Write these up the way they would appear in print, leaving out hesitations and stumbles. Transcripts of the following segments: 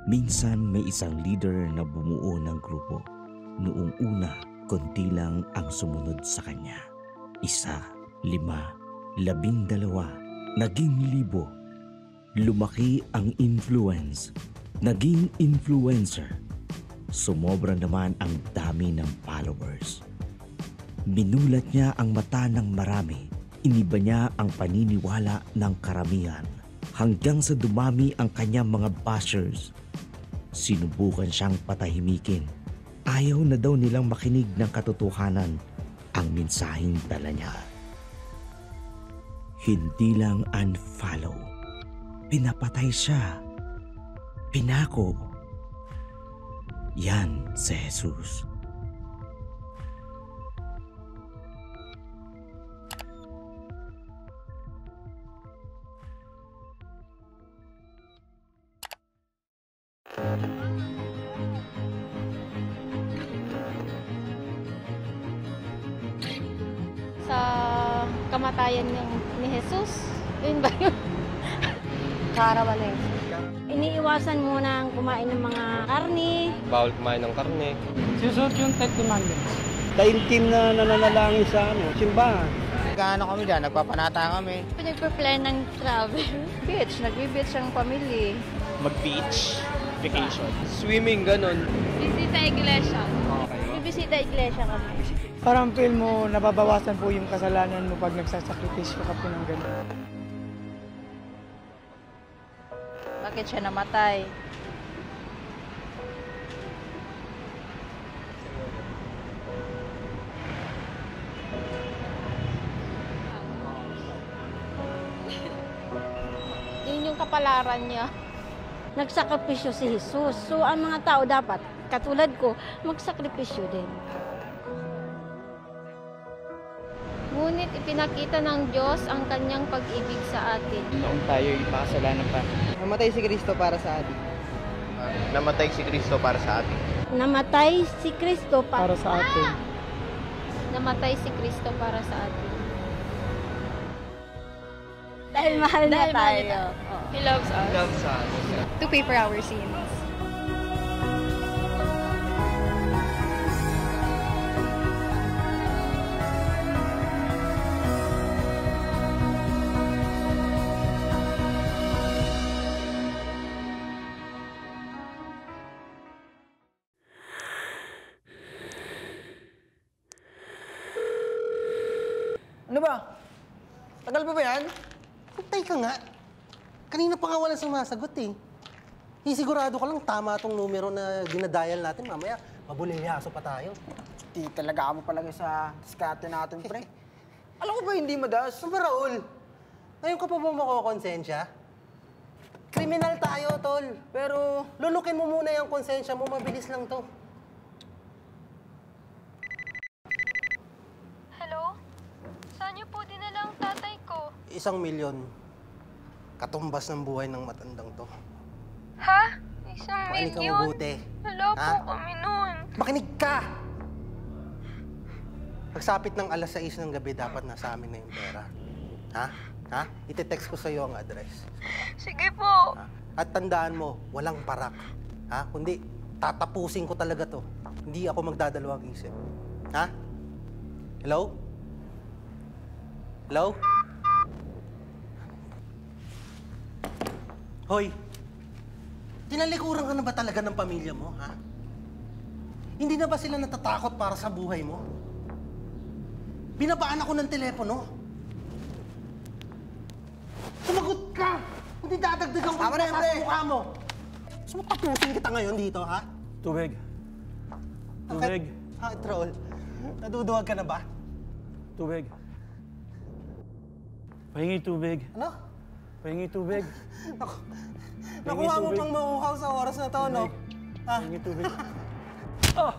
Minsan may isang leader na bumuo ng grupo. Noong una, konti lang ang sumunod sa kanya. 1, 5, 12, naging 1,000. Lumaki ang influence, naging influencer. Sumobra naman ang dami ng followers. Minulat niya ang mata ng marami. Iniba niya ang paniniwala ng karamihan hanggang sa dumami ang kanyang mga bashers. Sinubukan siyang patahimikin. Ayaw na daw nilang makinig ng katotohanan ang mensaheng dala niya. Hindi lang unfollow. Pinapatay siya. Pinako. Yan si Jesus. Sa kamatayan ni Jesus, yun ba yun? Kaarawan na yun. Iniiwasan muna ang kumain ng mga karne. Bawal kumain ng karne. Susunod yung 10 commandments. Taimtim na nananalangin sa simbahan. Nag-ano kami dyan, nagpapanata kami. Pinagpa-plan ng travel. Beach, nagbe-beach ang pamilya. Mag-beach, vacation. Swimming, ganun. Bisita iglesia. Bibisita iglesia kami. Parang feel mo, nababawasan po yung kasalanan mo pag nagsasakripisyo ka po ng gano'n. Bakit siya namatay? Yun yung kapalaran niya. Nagsakripisyo si Jesus. So, ang mga tao dapat, katulad ko, magsakripisyo din. Ngunit ipinakita ng Diyos ang kanyang pag-ibig sa atin. Noong tayo ipakasalanan pa. Namatay si Kristo para sa atin. Namatay si Kristo para sa atin. Namatay si Kristo Para sa atin. Namatay si Kristo para sa atin. Dahil mahal niya tayo. He loves us. Loves us. To pay for our sins. Ano ba? Tagal pa ba yan? Pagtay ka nga. Kanina pa nga walang sumasagot eh. Sigurado ka lang tama tong numero na dinadial natin. Mamaya, mabulilyaso pa tayo. Di talaga mo palagi sa diskarte natin, pre. Alam ko ba hindi madas? Ano ba, Raul? Ngayon ka pa ba makokonsensya? Kriminal tayo, tol. Pero lulukin mo muna yung konsensya mo. Mabilis lang to. Hello? Saan niyo po dinala ang tatay ko? 1,000,000. Katumbas ng buhay ng matandang to. Ha? 1 Makinig ka milyon? mabuti. Wala po Ha? kami nun. Makinig ka! Pagsapit ng 6:00 ng gabi, dapat nasa amin na yung pera. Ha? Ha? Ite-text ko sa'yo ang address. Sige po. Ha? At tandaan mo, walang parak. Ha? Kundi, tatapusin ko talaga to. Hindi ako magdadalawang isip. Ha? Hello? Hello? Hoy! Tinalikuran ka na ba talaga ng pamilya mo, ha? Hindi na ba sila natatakot para sa buhay mo? Binabaan ako ng telepono. Sumagot ka! Hindi dadagdagan ko Tama na yan, sa pre. mukha mo. Gusto mo tapusin kita ngayon dito, ha? Tubig. Tubig. Ha, troll. Naduduwag ka na ba? Tubig. Pahingi tubig. Ano? Pahingi tubig. Nakuha mo tubig. pang mauuhaw sa oras na to, no? Ha? Pahingi tubig. Ah!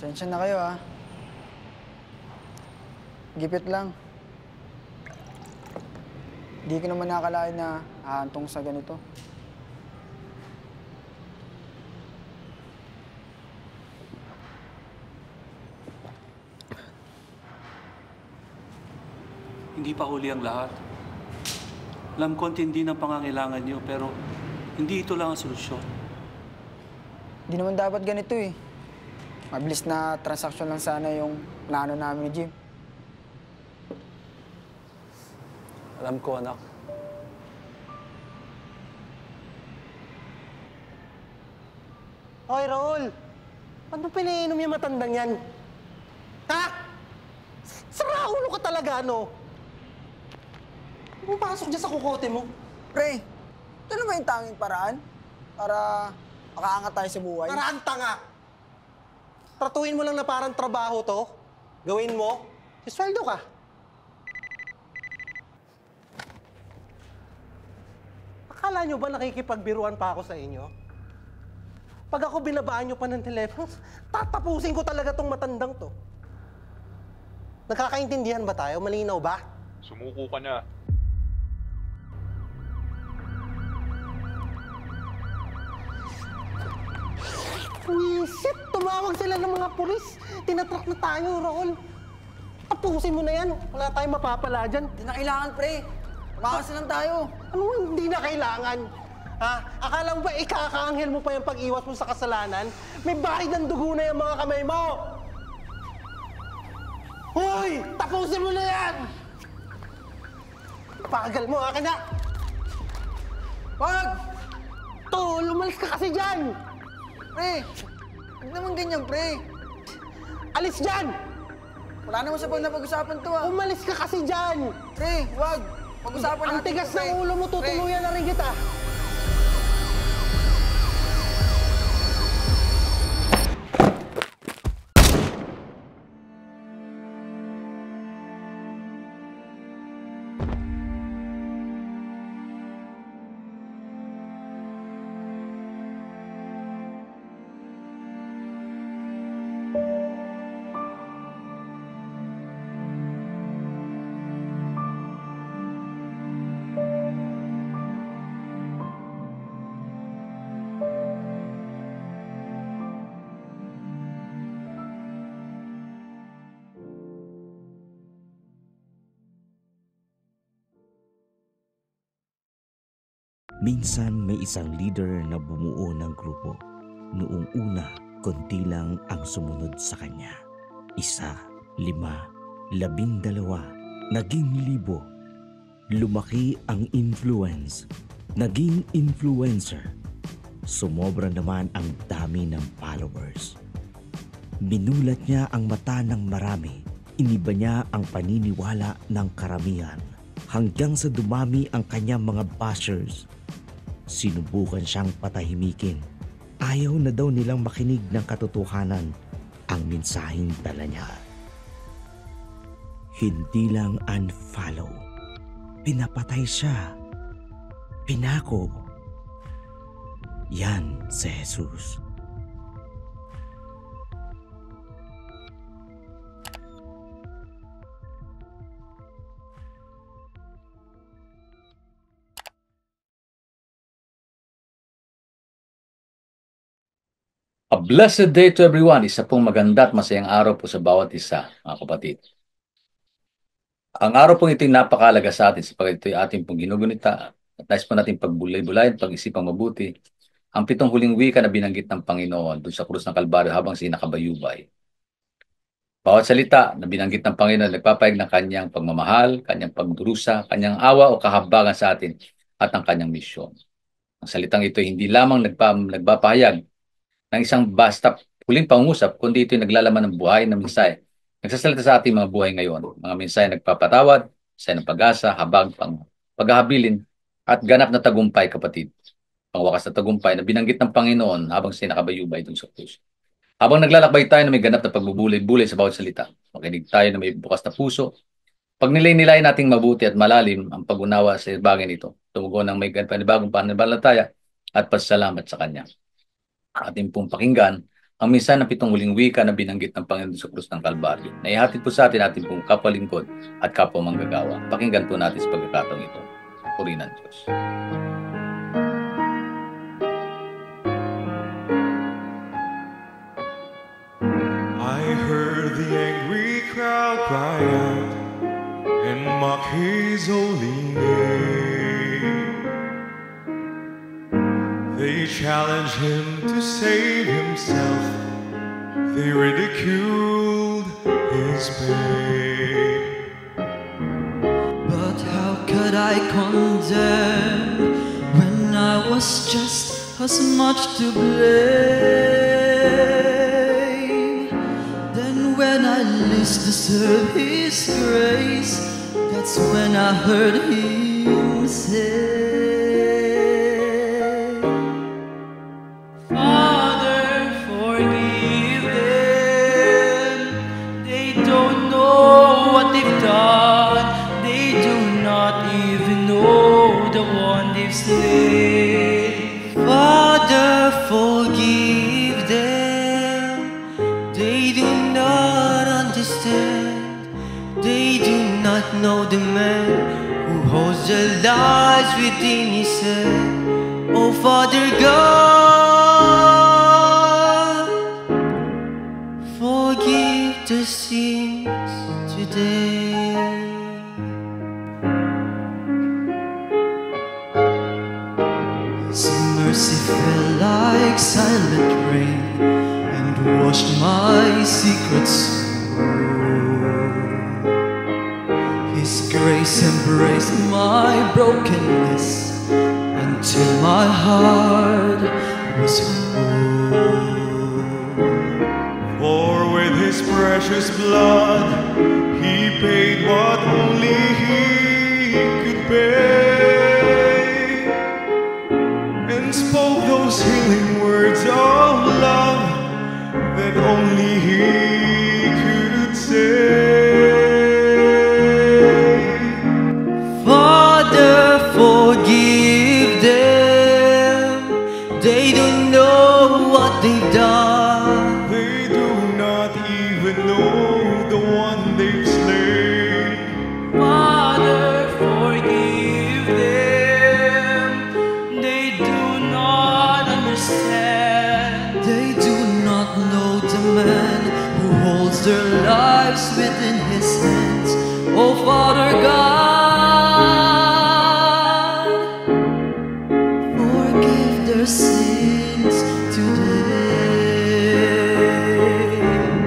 Sensya na kayo, ha? Gipit lang. Di ko naman nakakalain na hahantong sa ganito. Hindi pa huli ang lahat. Alam ko hindi ng pangangailangan niyo, pero hindi ito lang ang solusyon. Hindi naman dapat ganito eh. Mabilis na transaksyon lang sana yung plano namin ni Jim. Alam ko, anak. Hoy, Raul! Paano pinainom yung matandang yan? Ha? Sara ulo ka talaga, no? Pumapasok dyan sa kukote mo. Pre, ito na ba yung tanging paraan? Para makaangat tayo sa buhay? Parang tanga! Tratuhin mo lang na parang trabaho to. Gawin mo. Isweldo ka. Akala nyo ba nakikipagbiruan pa ako sa inyo? Pag ako binabaan nyo pa ng telepono, tatapusin ko talaga tong matandang to. Nagkakaintindihan ba tayo? Malinaw ba? Sumuko ka na. Wisit! Tumawag sila ng mga pulis. Tinatrack na tayo, Raul. Tapusin mo na yan. Wala tayong mapapala dyan. Hindi na kailangan, pre. Tumakas lang tayo. Ano hindi na kailangan? Ha? Akala mo ba ikakaanghel mo pa yung pag-iwas mo sa kasalanan? May bahid ng dugo na yung mga kamay mo! Hoy! Tapusin mo na yan! Pagal mo, akin na! Wag! Tol, umalis ka kasi dyan! Pre, huwag naman ganyan, pre. Alis dyan! Wala naman sa pag-usapan to, ah. Umalis ka kasi dyan! Pre, wag. Pag-usapan natin. Ang tigas to, pre. ng ulo mo, tutuluyan na rin kita! Minsan may isang leader na bumuo ng grupo. Noong una, konti lang ang sumunod sa kanya. 1, 5, 12, naging 1,000. Lumaki ang influence. Naging influencer. Sumobra naman ang dami ng followers. Binulat niya ang mata ng marami. Iniba niya ang paniniwala ng karamihan. Hanggang sa dumami ang kanyang mga bashers. Sinubukan siyang patahimikin. Ayaw na daw nilang makinig ng katotohanan ang mensaheng dala niya. Hindi lang unfollow. Pinapatay siya. Pinako. Yan si Jesus. A blessed day to everyone. Isa pong maganda at masayang araw po sa bawat isa, mga kapatid. Ang araw pong ito ay napakalaga sa atin sapagkat ito ay ating pong ginugunita at nais po natin pagbulay-bulayan, pag-isipang mabuti ang 7 huling wika na binanggit ng Panginoon doon sa krus ng Kalbaryo habang siya nakabayubay. Bawat salita na binanggit ng Panginoon nagpapahayag ng kanyang pagmamahal, kanyang pagdurusa, kanyang awa o kahabagan sa atin at ang kanyang misyon. Ang salitang ito ay hindi lamang nagpapahayag ng isang basta huling pangungusap, kundi ito'y naglalaman ng buhay na mensahe. Nagsasalita sa ating mga buhay ngayon. Mga mensahe nagpapatawad, mensahe ng pag-asa, habag, paghahabilin, at ganap na tagumpay, kapatid. Pangwakas na tagumpay na binanggit ng Panginoon habang siya nakabayubay dun sa krus. Habang naglalakbay tayo na may ganap na pagbubulay-bulay sa bawat salita, makinig tayo na may bukas na puso, pagnilay-nilay nating mabuti at malalim ang pag-unawa sa bagay nito, tumugon ng may panibagong pananampalataya at pasalamat sa Kanya. Ating pong pakinggan ang minsan ng 7 huling wika na binanggit ng Panginoon sa krus ng Kalbaryo. Naihatid po sa atin ating pong kapwa-lingkod at kapwa manggagawa. Pakinggan po natin sa pagkakataong ito. Purihin ang Diyos. I heard the angry crowd cry out, and mock his holy name. They challenge him to save himself. They ridiculed his pain. But how could I condemn when I was just as much to blame? Then when I least deserved his grace, that's when I heard him say, Father, forgive them. They don't know what they've done. They do not even know the one they've slain. Father, forgive them. They do not understand. They do not know the man who holds their lives within his hand. Oh, Father God, forgive their sins today. His mercy fell like silent rain and washed my secret soul. His grace embraced my brokenness until my heart was whole. For with his precious blood, he paid what only he could pay, and spoke those healing words of love that only he could say. Father, forgive them. They don't know what they've done. They do not even know the one they've slain. Father, forgive them. They do not understand. They do not know the man who holds their lives within his hands. Oh, Father God, forgive their sins today.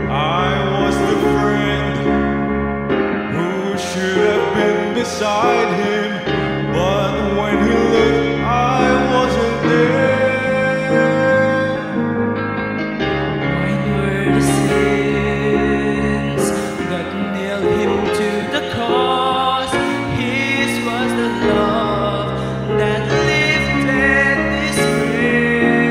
I was the friend who should have been beside him, but when he looked, I wasn't there. Mine were the sins that nailed him to the cross. His was the love that lifted this grave.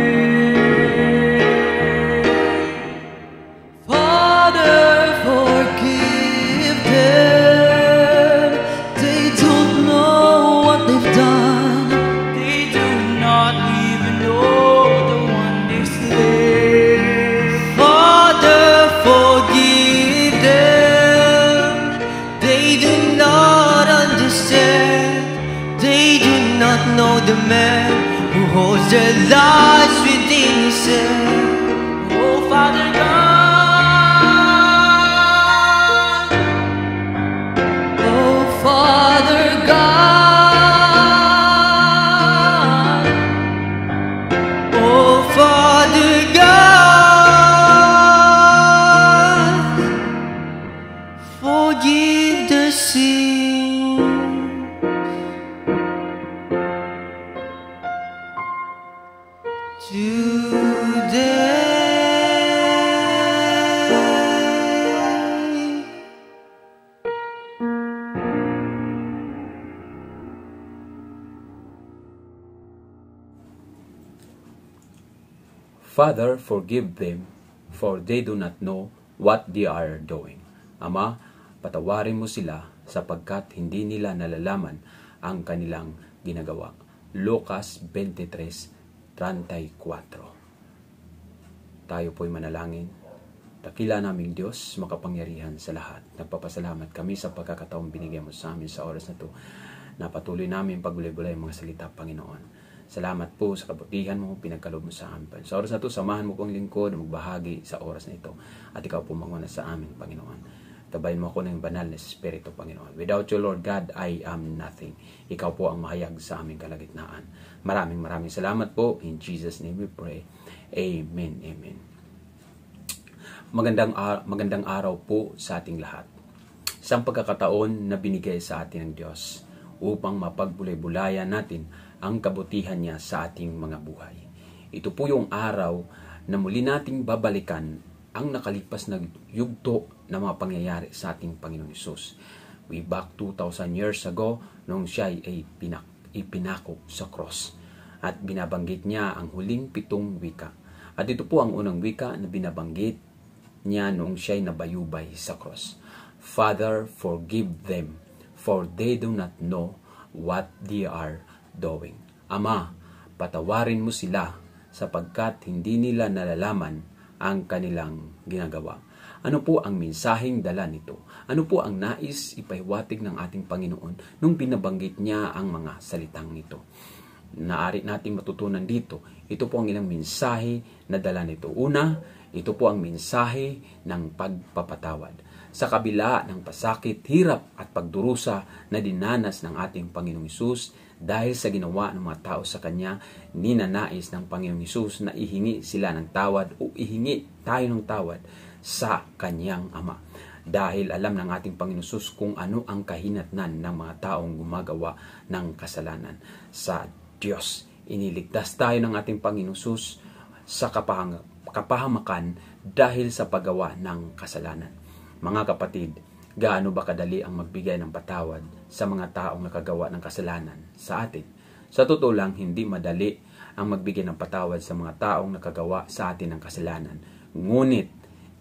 Father, forgive them. They don't know what they've done. They do not even know the one they slain. Father, forgive them. They do not understand. They do not know the man who holds their lives within his hand. Oh, Father God. Oh, Father God. Oh, Father God, forgive the sin today. Father, forgive them, for they do not know what they are doing. Ama, patawarin mo sila sapagkat hindi nila nalalaman ang kanilang ginagawa. Lucas 23:34. Tayo po'y manalangin. Dakila naming Diyos, makapangyarihan sa lahat. Nagpapasalamat kami sa pagkakataong binigyan mo sa amin sa oras na ito. Napatuloy namin pagbulay-bulay ang mga salita, Panginoon. Salamat po sa kabutihan mo, pinagkaloob mo sa amin. Sa oras na ito, samahan mo pong lingkod na magbahagi sa oras na ito. At ikaw po manguna sa amin, Panginoon. Tabayin mo ako ng banal na Espiritu, Panginoon. Without you, Lord God, I am nothing. Ikaw po ang mahayag sa aming kalagitnaan. Maraming salamat po. In Jesus' name we pray. Amen. Amen. Magandang araw po sa ating lahat. Isang pagkakataon na binigay sa atin ng Diyos upang mapagbulay-bulayan natin ang kabutihan niya sa ating mga buhay. Ito po yung araw na muli nating babalikan ang nakalipas na yugto na mga pangyayari sa ating Panginoong Hesus. Way back 2,000 years ago, nung siya ay ipinako sa cross. At binabanggit niya ang huling 7 wika. At ito po ang unang wika na binabanggit niya noong siya ay nabayubay sa cross. Father, forgive them, for they do not know what they are doing. Ama, patawarin mo sila sapagkat hindi nila nalalaman ang kanilang ginagawa. Ano po ang mensaheng dala nito? Ano po ang nais ipahiwatig ng ating Panginoon nung binabanggit niya ang mga salitang nito? Naari nating matutunan dito. Ito po ang ilang mensahe na dala nito. Una, ito po ang mensahe ng pagpapatawad. Sa kabila ng pasakit, hirap at pagdurusa na dinanas ng ating Panginoong Hesus dahil sa ginawa ng mga tao sa Kanya, ninanais ng Panginoong Hesus na ihingi sila ng tawad o ihingi tayo ng tawad sa Kanyang Ama. Dahil alam ng ating Panginoong Hesus kung ano ang kahinatnan ng mga taong gumagawa ng kasalanan sa Diyos. Iniligtas tayo ng ating Panginoong Hesus sa kapahamakan dahil sa paggawa ng kasalanan. Mga kapatid, gaano ba kadali ang magbigay ng patawad sa mga taong nakagawa ng kasalanan sa atin? Sa totoo lang, hindi madali ang magbigay ng patawad sa mga taong nakagawa sa atin ng kasalanan. Ngunit,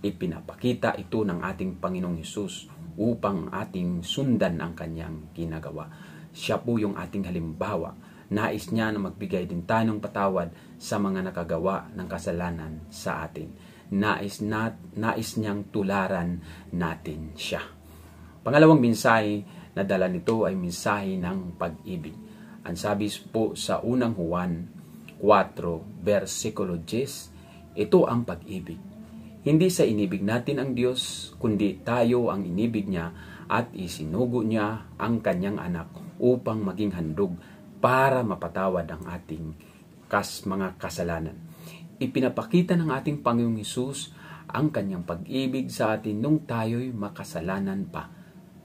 ipinapakita ito ng ating Panginoong Hesus upang ating sundan ang kanyang ginagawa. Siya po yung ating halimbawa. Nais niya na magbigay din tayo ng patawad sa mga nakagawa ng kasalanan sa atin. Nais niyang tularan natin siya. Pangalawang mensahe na dala nito ay mensahe ng pag-ibig. Ang sabi po sa unang Juan 4, versikulo 10, ito ang pag-ibig. Hindi sa inibig natin ang Diyos, kundi tayo ang inibig niya at isinugo niya ang kanyang anak upang maging handog para mapatawad ang ating mga kasalanan. Ipinapakita ng ating Panginoong Hesus ang kanyang pag-ibig sa atin nung tayo'y makasalanan pa.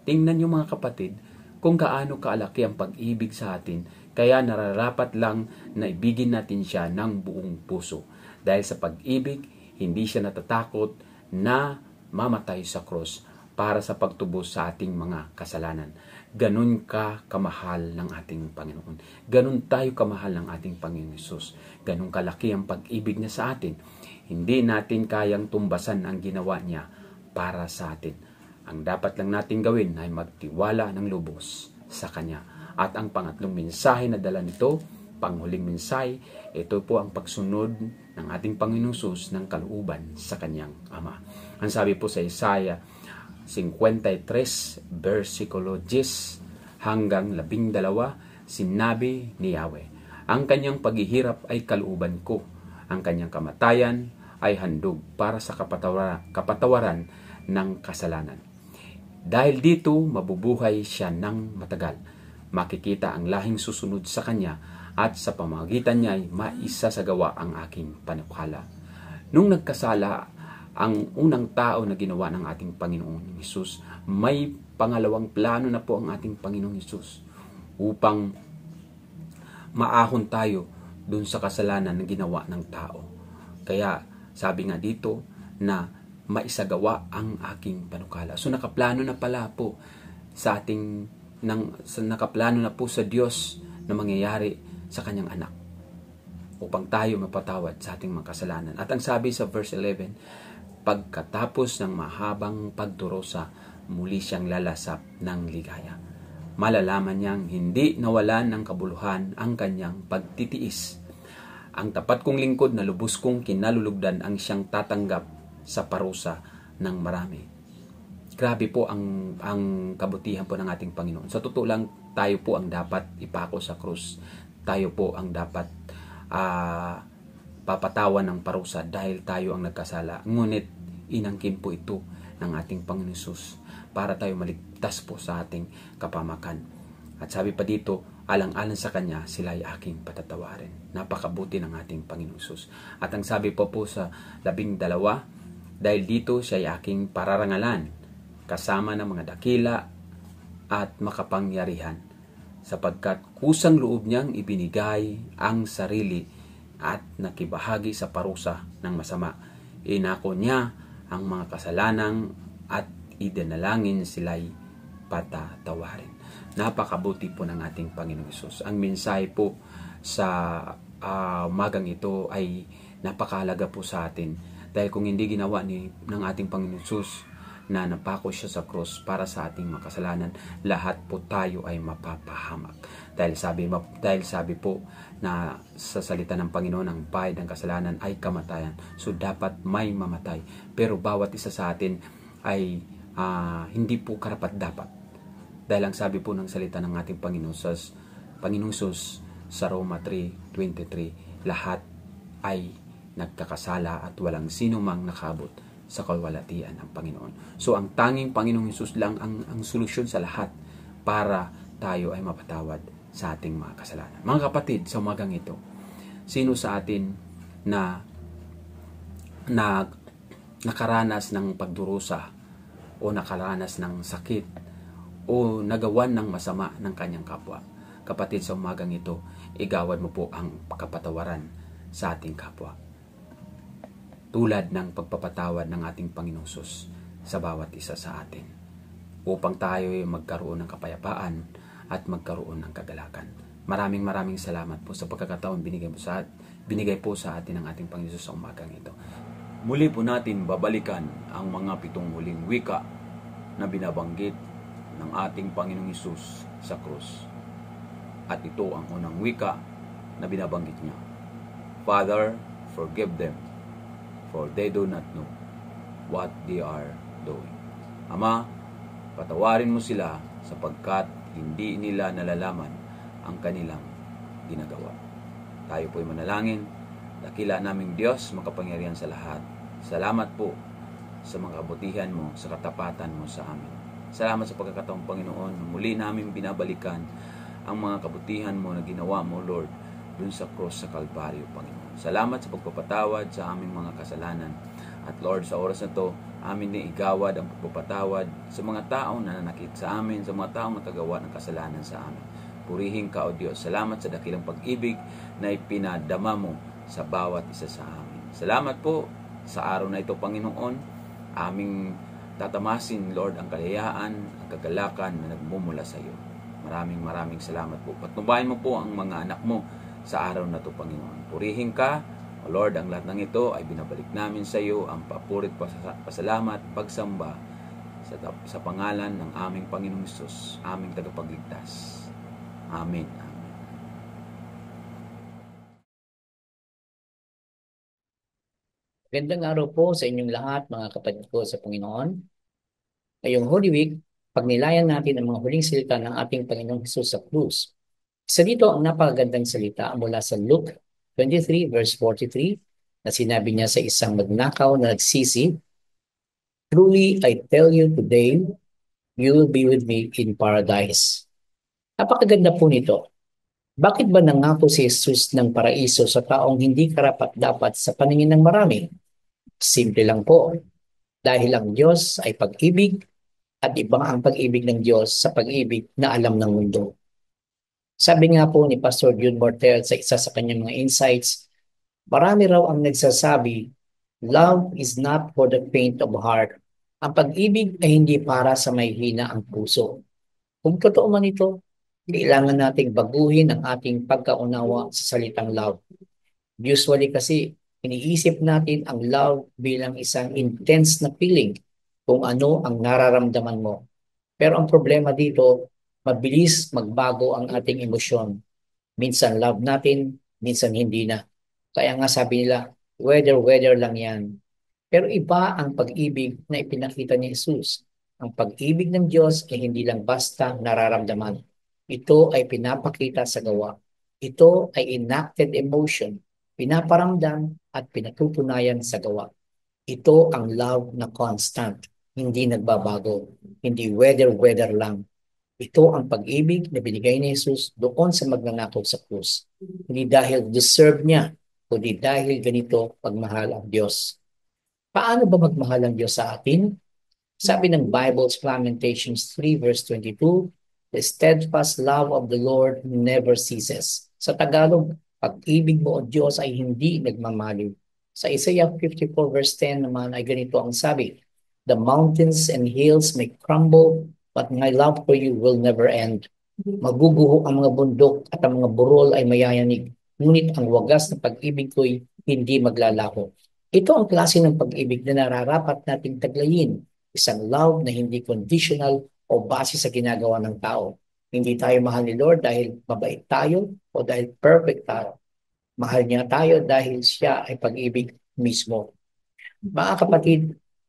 Tingnan niyo mga kapatid kung gaano kaalaki ang pag-ibig sa atin, kaya nararapat lang na ibigin natin siya ng buong puso. Dahil sa pag-ibig, hindi siya natatakot na mamatay sa cross para sa pagtubos sa ating mga kasalanan. Ganun ka kamahal ng ating Panginoon. Ganun tayo kamahal ng ating Panginoon Hesus. Ganun kalaki ang pag-ibig niya sa atin. Hindi natin kayang tumbasan ang ginawa niya para sa atin. Ang dapat lang natin gawin ay magtiwala ng lubos sa Kanya. At ang pangatlong mensahe na dala nito, panghuling mensahe, ito po ang pagsunod ng ating Panginoong Hesus ng kalooban sa Kanyang Ama. Ang sabi po sa Isaiah 53, versikulo 10 hanggang 12, sinabi ni Yahweh, ang kanyang paghihirap ay kalooban ko, ang kanyang kamatayan ay handog para sa kapatawaran ng kasalanan. Dahil dito, mabubuhay siya ng matagal. Makikita ang lahing susunod sa kanya at sa pamamagitan niya ay maisasagawa ang aking panukala. Nung nagkasala ang unang tao na ginawa ng ating Panginoong Hesus, may pangalawang plano na po ang ating Panginoong Hesus upang maahon tayo dun sa kasalanan na ginawa ng tao. Kaya sabi nga dito na maisagawa ang aking panukala. So nakaplano na pala po sa ating nakaplano na po sa Diyos na mangyayari sa kanyang anak upang tayo mapatawad sa ating mga kasalanan. At ang sabi sa verse 11, pagkatapos ng mahabang pagdurusa, muli siyang lalasap ng ligaya. Malalaman niyang hindi nawalan ng kabuluhan ang kanyang pagtitiis. Ang tapat kong lingkod na lubos kong kinalulugdan ang siyang tatanggap sa parusa ng marami. Grabe po ang kabutihan po ng ating Panginoon. Sa totoo lang, tayo po ang dapat ipako sa krus. Tayo po ang dapat papatawan ng parusa dahil tayo ang nagkasala. Ngunit inangkin po ito ng ating Panginoon Hesus. para tayo maligtas po sa ating kapamakan. At sabi pa dito, alang-alang sa Kanya, sila ay aking patatawarin. Napakabuti ng ating Panginoong Hesus. At ang sabi pa po sa 12, dahil dito siya ay aking pararangalan, kasama ng mga dakila at makapangyarihan, sapagkat kusang loob niyang ibinigay ang sarili at nakibahagi sa parusa ng masama. Inako niya ang mga kasalanan at idinalangin sila'y patatawarin. Napakabuti po ng ating Panginoong Hesus. Ang mensahe po sa umagang ito ay napakahalaga po sa atin. Dahil kung hindi ginawa ng ating Panginoong Hesus na napako siya sa krus para sa ating mga kasalanan, lahat po tayo ay mapapahamak. Dahil sabi po na sa salita ng Panginoon, ang bayad ng kasalanan ay kamatayan. So dapat may mamatay. Pero bawat isa sa atin ay hindi po karapat-dapat. Dahil ang sabi po ng salita ng ating Panginoong Hesus sa Roma 3:23, lahat ay nagkakasala at walang sino mang nakabot sa kalwalatian ng Panginoon. So ang tanging Panginoong Hesus lang ang solusyon sa lahat para tayo ay mapatawad sa ating mga kasalanan. Mga kapatid, sa umagang ito, sino sa atin na nakaranas ng pagdurusa o nakaranas ng sakit o nagawan ng masama ng kanyang kapwa? Kapatid, sa umagang ito, igawad mo po ang kapatawaran sa ating kapwa, tulad ng pagpapatawad ng ating Panginoong Hesus sa bawat isa sa atin, upang tayo ay magkaroon ng kapayapaan at magkaroon ng kagalakan. Maraming salamat po sa pagkakataon binigay po sa atin ng ating Panginoon Hesus sa umagang ito. Muli po natin babalikan ang mga 7 huling wika na binabanggit ng ating Panginoong Hesus sa krus. At ito ang unang wika na binabanggit niya. Father, forgive them, for they do not know what they are doing. Ama, patawarin mo sila sapagkat hindi nila nalalaman ang kanilang ginagawa. Tayo po'y manalangin. Dakila naming Diyos, makapangyarihan sa lahat. Salamat po sa mga kabutihan mo, sa katapatan mo sa amin. Salamat sa pagkakataong Panginoon. Muli namin binabalikan ang mga kabutihan mo na ginawa mo, Lord, dun sa cross sa Kalbaryo, Panginoon. Salamat sa pagpapatawad sa aming mga kasalanan. At Lord, sa oras na to, amin din igawad ang pagpapatawad sa mga taong nananakit sa amin, sa mga taong nakagawa ng kasalanan sa amin. Purihin ka, O Diyos. Salamat sa dakilang pag-ibig na ipinadama mo sa bawat isa sa amin. Salamat po sa araw na ito, Panginoon. Aming tatamasin, Lord, ang kalayaan, ang kagalakan na nagmumula sa iyo. Maraming salamat po. Patnubayan mo po ang mga anak mo sa araw na ito, Panginoon. Purihin ka, O Lord, ang lahat ng ito ay binabalik namin sa iyo, ang papurit, pasalamat, pagsamba sa pangalan ng aming Panginoong Hesus, aming tagapagligtas. Amen. Magandang araw po sa inyong lahat, mga kapatid ko sa Panginoon. Ngayong Holy Week, pagnilayan natin ang mga huling salita ng ating Panginoong Hesus sa krus. Isa dito ang napakagandang salita mula sa Luke 23 verse 43 na sinabi niya sa isang magnakaw na nagsisi, "Truly, I tell you today, you will be with me in paradise." Napakaganda po nito. Bakit ba nangako si Jesus ng paraiso sa taong hindi karapat-dapat sa paningin ng marami? Simple lang po. Dahil ang Diyos ay pag-ibig at iba ang pag-ibig ng Diyos sa pag-ibig na alam ng mundo. Sabi nga po ni Pastor June Mortel sa isa sa kanyang mga insights, marami raw ang nagsasabi, love is not for the faint of heart. Ang pag-ibig ay hindi para sa may hina ang puso. Kung totoo man ito, kailangan nating baguhin ang ating pagkaunawa sa salitang love. Usually kasi, iniisip natin ang love bilang isang intense na feeling kung ano ang nararamdaman mo. Pero ang problema dito, mabilis magbago ang ating emosyon. Minsan love natin, minsan hindi na. Kaya nga sabi nila, weather lang yan. Pero iba ang pag-ibig na ipinakita ni Jesus. Ang pag-ibig ng Diyos ay hindi lang basta nararamdaman. Ito ay pinapakita sa gawa. Ito ay enacted emotion, pinaparamdam at pinatutunayan sa gawa. Ito ang love na constant, hindi nagbabago, hindi weather lang. Ito ang pag-ibig na binigay ni Jesus doon sa magnanakaw sa krus. Hindi dahil deserve niya, kundi dahil ganito pagmahal ang Diyos. Paano ba magmahal ang Diyos sa atin? Sabi ng Bible's Lamentations 3 verse 22, the steadfast love of the Lord never ceases. Sa Tagalog, pag-ibig mo o Diyos ay hindi nagmamaliw. Sa Isaiah 54 verse 10 naman ay ganito ang sabi, the mountains and hills may crumble, but my love for you will never end. Maguguho ang mga bundok at ang mga burol ay mayayanig, ngunit ang wagas na pag-ibig ko'y hindi maglalaho. Ito ang klase ng pag-ibig na nararapat nating taglayin. Isang love na hindi conditional o base sa ginagawa ng tao. Hindi tayo mahal ni Lord dahil mabait tayo o dahil perfect tayo. Mahal niya tayo dahil siya ay pag-ibig mismo. Mga kapatid,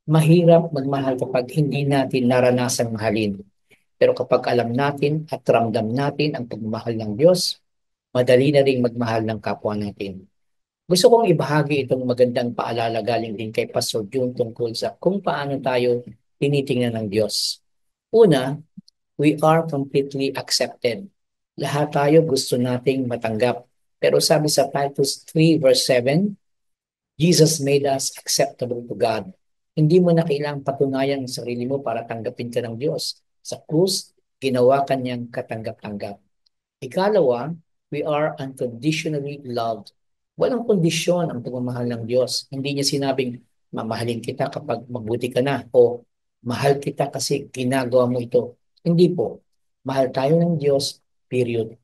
mahirap magmahal kapag hindi natin naranasang mahalin. Pero kapag alam natin at ramdam natin ang pagmamahal ng Diyos, madali na ring magmahal ng kapwa natin. Gusto kong ibahagi itong magandang paalala galing din kay Pastor June tungkol sa kung paano tayo tinitingnan ng Diyos. Una, we are completely accepted. Lahat tayo gusto nating matanggap. Pero sabi sa Titus 3 verse 7, Jesus made us acceptable to God. Hindi mo na kailangang patunayan ang sarili mo para tanggapin ka ng Diyos. Sa krus, ginawa ka niyang katanggap-tanggap. Ikalawa, we are unconditionally loved. Walang kondisyon ang pagmamahal ng Diyos. Hindi niya sinabing, mamahalin kita kapag mabuti ka na o mahal kita kasi ginagawa mo ito. Hindi po. Mahal tayo ng Diyos, period.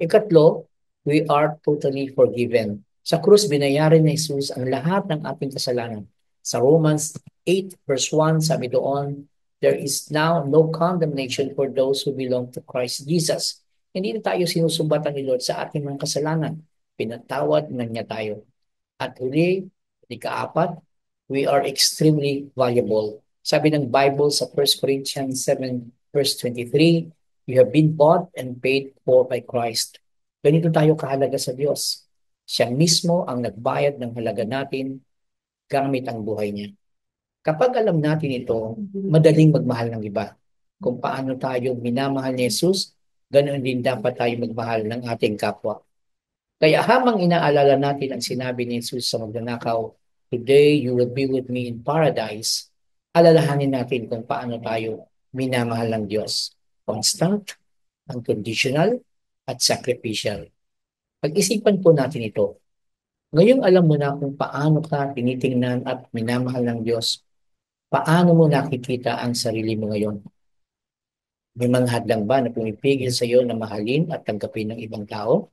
Ikatlo, we are totally forgiven. Sa krus, binayaran ni Jesus ang lahat ng ating kasalanan. Sa Romans 8 verse 1, sabi doon, there is now no condemnation for those who belong to Christ Jesus. Hindi na tayo sinusumbatan ni Lord sa ating mga kasalanan. Pinatawad na niya tayo. At huli, ika-4, we are extremely valuable. Sabi ng Bible sa 1 Corinthians 7 verse 23, you have been bought and paid for by Christ. Ganito tayo kahalaga sa Diyos. Siya mismo ang nagbayad ng halaga natin gamit ang buhay niya. Kapag alam natin ito, madaling magmahal ng iba. Kung paano tayo minamahal ni Jesus, ganoon din dapat tayo magmahal ng ating kapwa. Kaya habang inaalala natin ang sinabi ni Jesus sa magnanakaw, today you will be with me in paradise, alalahanin natin kung paano tayo minamahal ng Diyos. Constant, unconditional, at sacrificial. Pag-isipan po natin ito. Ngayong alam mo na kung paano ka tinitingnan at minamahal ng Diyos, paano mo nakikita ang sarili mo ngayon? May mga hadlang ba na pumipigil sa iyo na mahalin at tanggapin ng ibang tao?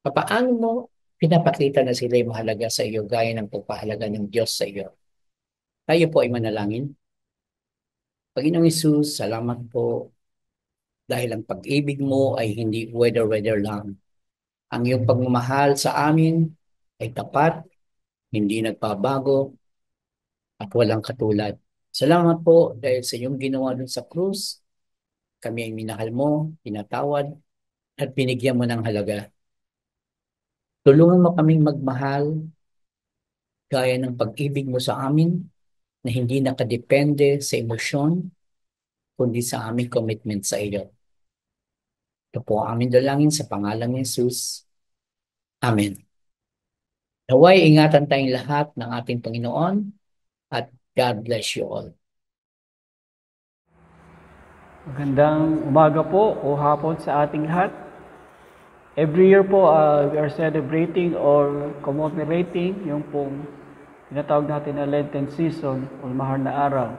Paano mo pinapakita na sila ay mahalaga sa iyo gaya ng pagpahalaga ng Diyos sa iyo? Tayo po ay manalangin. Panginoong Hesus, salamat po dahil ang pag-ibig mo ay hindi weather lang. Ang iyong pagmamahal sa amin ay tapat, hindi nagbabago, at walang katulad. Salamat po dahil sa iyong ginawa dun sa krus, kami ay minahal mo, pinatawad, at binigyan mo ng halaga. Tulungan mo kaming magmahal gaya ng pag-ibig mo sa amin na hindi nakadepende sa emosyon, kundi sa aming commitment sa iyo. Ito po ang aming dalangin sa pangalan ni Jesus. Amen. Naway ingatan tayong lahat ng ating Panginoon at God bless you all. Magandang umaga po o hapon sa ating lahat. Every year po, we are celebrating or commemorating yung pong tinatawag natin na Lenten season o mahal na araw.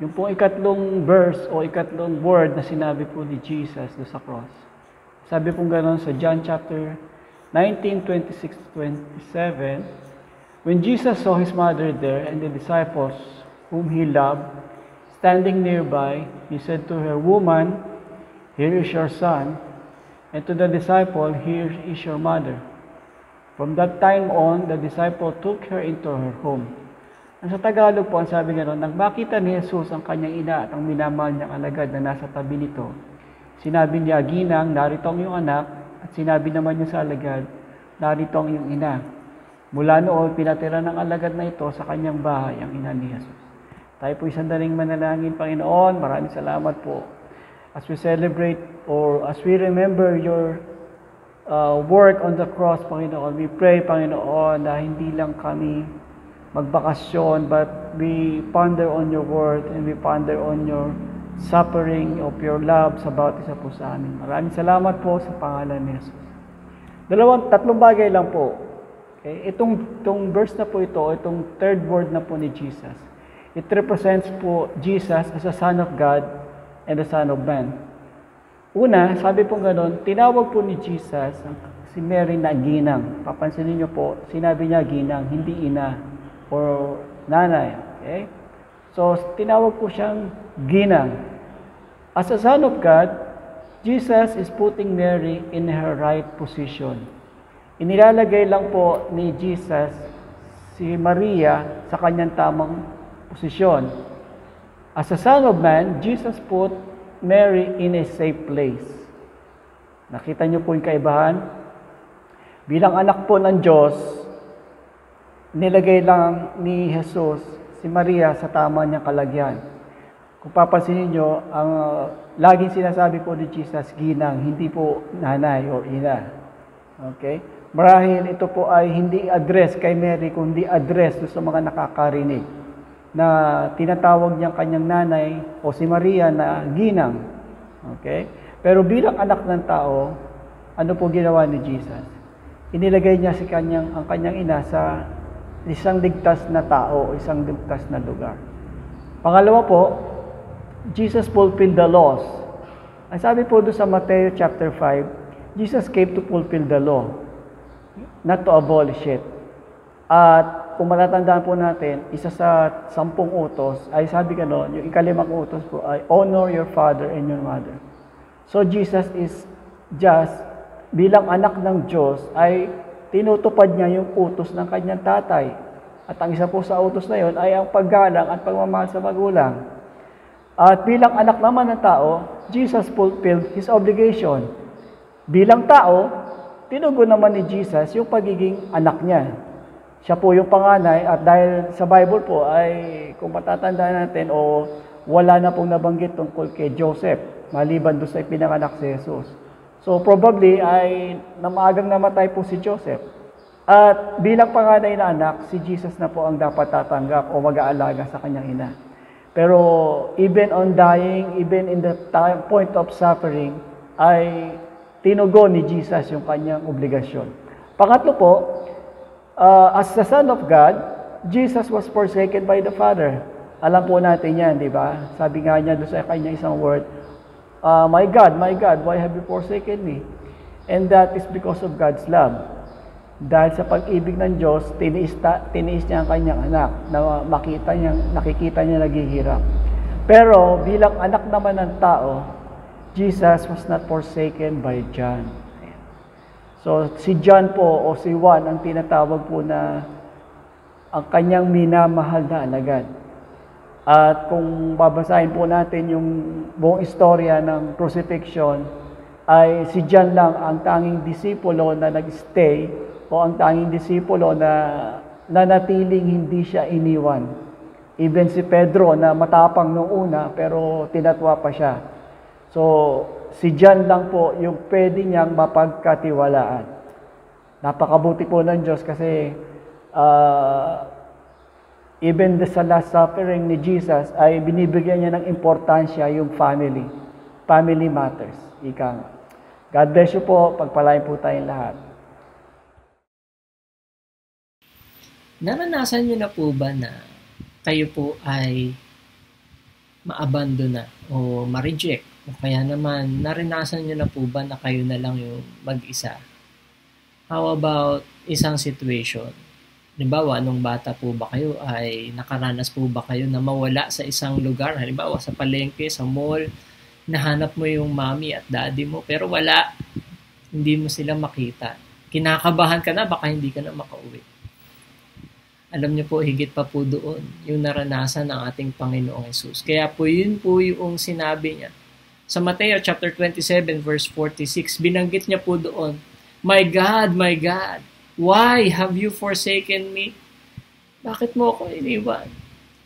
Yung pong ikatlong verse o ikatlong word na sinabi po ni Jesus do sa cross. Sabi pong gano'n sa John chapter 19:26-27, when Jesus saw his mother there and the disciples whom he loved standing nearby, he said to her, "Woman, here is your son." And to the disciple, "Here is your mother." From that time on, the disciple took her into her home. Ang sa Tagalog po, ang sabi nga nang makita ni Jesus ang kanyang ina at ang minamahal niyang alagad na nasa tabi nito, sinabi niya, "Ginang, narito ang iyong anak," at sinabi naman niya sa alagad, "Narito ang iyong ina." Mula noon, pinatira ng alagad na ito sa kanyang bahay ang ina ni Jesus. Tayo po sandaling manalangin, Panginoon. Maraming salamat po. As we celebrate or as we remember your work on the cross, Panginoon, we pray, Panginoon, na hindi lang kami magbakasyon, but we ponder on your word and we ponder on your suffering of your love sa bawat isa po sa amin. Maraming salamat po sa pangalan ni Jesus. Tatlong bagay lang po. Okay? Itong verse na po ito, itong third word na po ni Jesus, it represents po Jesus as a Son of God and a Son of Man. Una, sabi po gano'n, tinawag po ni Jesus si Mary na ginang. Papansinin niyo po, sinabi niya ginang, hindi ina or nanay. Okay? So, tinawag po siyang ginang. As a Son of God, Jesus is putting Mary in her right position. Inilalagay lang po ni Jesus si Maria sa kanyang tamang posisyon. As a Son of Man, Jesus put Mary in a safe place. Nakita niyo po yung kaibahan? Bilang anak po ng Diyos, nilagay lang ni Jesus si Maria sa tama niyang kalagyan. Kung papansinin niyo, ang laging sinasabi po ni Jesus, ginang, hindi po nanay o ina. Okay? Marahil ito po ay hindi address kay Mary, kundi address sa mga nakakarinig na tinatawag niyang kanyang nanay o si Maria na ginang. Okay? Pero bilang anak ng tao, ano po ginawa ni Jesus? Inilagay niya ang kanyang ina sa isang ligtas na tao o isang ligtas na lugar. Pangalawa po, Jesus fulfilled the laws. Ang sabi po doon sa Matthew chapter 5, Jesus came to fulfill the law, not to abolish it. At kung matatandaan po natin, isa sa 10 utos ay sabi gano'n, yung ikalimang utos po ay honor your father and your mother. So Jesus is just, bilang anak ng Diyos, ay tinutupad niya yung utos ng kanyang tatay. At ang isa po sa utos na yun ay ang paggalang at pagmamahal sa magulang. At bilang anak naman ng tao, Jesus fulfilled His obligation. Bilang tao, tinugon naman ni Jesus yung pagiging anak niya. Siya po yung panganay at dahil sa Bible po ay kung matatandaan natin o wala na pong nabanggit tungkol kay Joseph, maliban doon sa ipinanganak si Jesus. So probably ay maagang namatay po si Joseph. At bilang panganay na anak, si Jesus na po ang dapat tatanggap o mag-aalaga sa kanyang ina. Pero even on dying, even in the point of suffering, ay tinugon ni Jesus yung kanyang obligasyon. Pangatlo po, as the Son of God, Jesus was forsaken by the Father. Alam po natin yan, di ba? Sabi nga niya doon sa kanya isang word, my God, why have you forsaken me? And that is because of God's love. Dahil sa pag-ibig ng Diyos, tiniis niya ang kanyang anak na nakikita niya naghihirap. Pero bilang anak naman ng tao, Jesus was not forsaken by John. So si John po o si Juan ang tinatawag po na ang kanyang minamahal na alagad. At kung babasahin po natin yung buong istorya ng crucifixion, ay si John lang ang tanging disipulo na nag-stay o ang tanging disipulo na nanatiling hindi siya iniwan. Even si Pedro na matapang nung una pero tinatwa pa siya. So, si John lang po yung pwede niyang mapagkatiwalaan. Napakabuti po ng Diyos kasi even sa last suffering ni Jesus ay binibigyan niya ng importansya yung family. Family matters. Ika nga. God bless you po. Pagpalain po tayong lahat. Naranasan niyo na po ba na kayo po ay ma-abandon na o ma-reject? O kaya naman, naranasan niyo na po ba na kayo na lang yung mag-isa? How about isang situation? Halimbawa, nung bata po ba kayo ay nakaranas po ba kayo na mawala sa isang lugar? Halimbawa, sa palengke, sa mall, nahanap mo yung mommy at daddy mo, pero wala. Hindi mo sila makita. Kinakabahan ka na, baka hindi ka na makauwi. Alam niyo po, higit pa po doon yung naranasan ng ating Panginoong Jesus. Kaya po yun po yung sinabi niya. Sa Mateo chapter 27 verse 46, binanggit niya po doon, my God, why have you forsaken me? Bakit mo ako iniwan?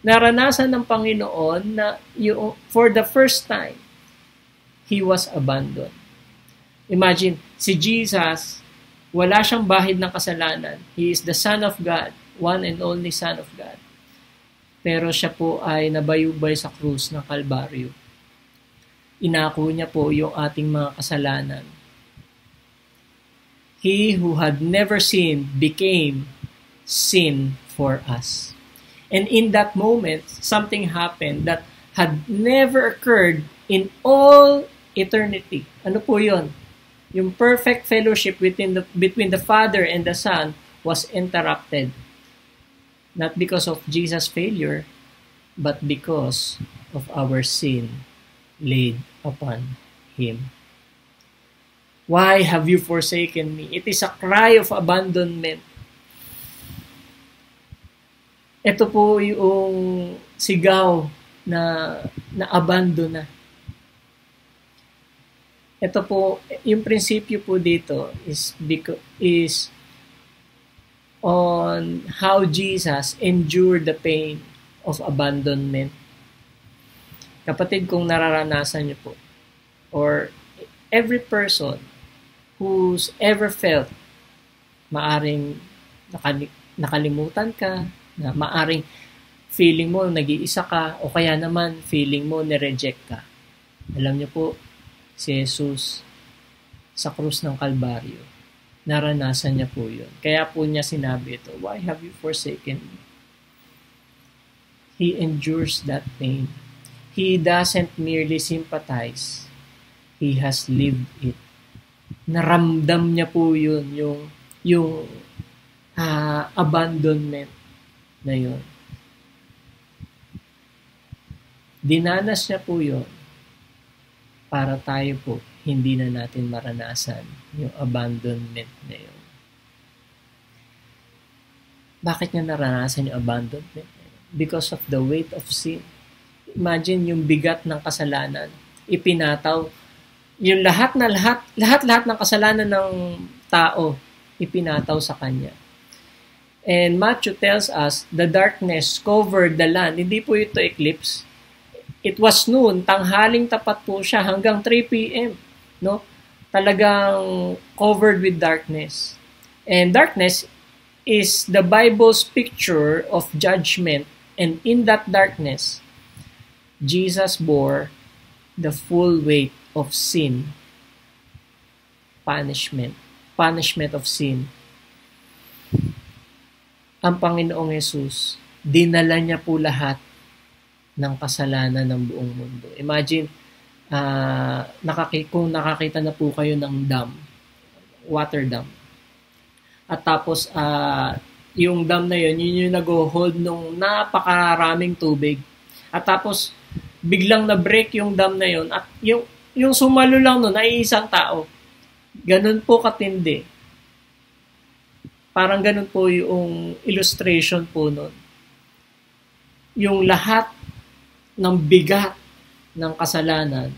naranasan ng Panginoon na for the first time, He was abandoned. Imagine, si Jesus, wala siyang bahid ng kasalanan. He is the Son of God, one and only Son of God. Pero siya po ay nabayubay sa krus ng Kalbaryo. Inako niya po yung ating mga kasalanan. He who had never sinned became sin for us. And in that moment, something happened that had never occurred in all eternity. Ano po yun? Yung perfect fellowship between the Father and the Son was interrupted. Not because of Jesus' failure, but because of our sin laid upon Him. Why have you forsaken me? It is a cry of abandonment. Ito po yung sigaw na abandon na. Ito po, yung prinsipyo po dito is on how Jesus endured the pain of abandonment. Kapatid, kung nararanasan niyo po, or every person who's ever felt maaring nakalimutan ka, na maaring feeling mo nag-iisa ka, o kaya naman feeling mo nireject ka. Alam niyo po, si Jesus sa krus ng Kalbaryo, naranasan niya po yun. Kaya po niya sinabi ito, why have you forsaken me? He endures that pain. He doesn't merely sympathize. He has lived it. Naramdam niya po yun, yung abandonment na yun. Dinanas niya po yun para tayo po hindi na natin maranasan yung abandonment na yun. Bakit niya naranasan yung abandonment? Because of the weight of sin. Imagine yung bigat ng kasalanan. Ipinataw. Yung lahat ng kasalanan ng tao, ipinataw sa Kanya. And Matthew tells us, the darkness covered the land. Hindi po ito eclipse. It was noon, tanghaling tapat po siya hanggang 3 p.m. No? Talagang covered with darkness. And darkness is the Bible's picture of judgment. And in that darkness, Jesus bore the full weight of sin. Punishment of sin. Ang Panginoong Yesus, dinala niya po lahat ng kasalanan ng buong mundo. Imagine, kung nakakita na po kayo ng dam, water dam. At tapos, yung dam na yun yung nag-hold nung napakaraming tubig. At tapos, biglang na-break yung dam na yun. At yung sumalo lang nun ay isang tao. Ganun po katindi. Parang ganun po yung illustration po nun. Yung lahat ng bigat ng kasalanan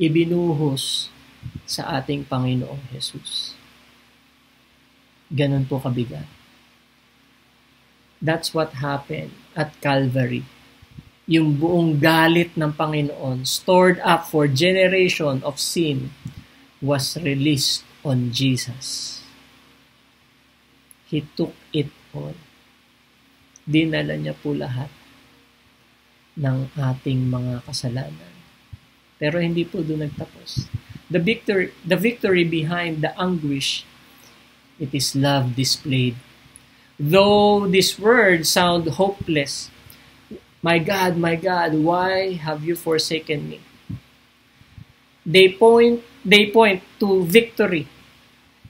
ibinuhos sa ating Panginoong Jesus. Ganun po kabigat. That's what happened at Calvary. Yung buong galit ng Panginoon, stored up for generation of sin, was released on Jesus. He took it all. Dinala niya po lahat ng ating mga kasalanan. Pero hindi po doon nagtapos. The victory behind the anguish, it is love displayed. Though these words sound hopeless, my God, why have you forsaken me? They point to victory.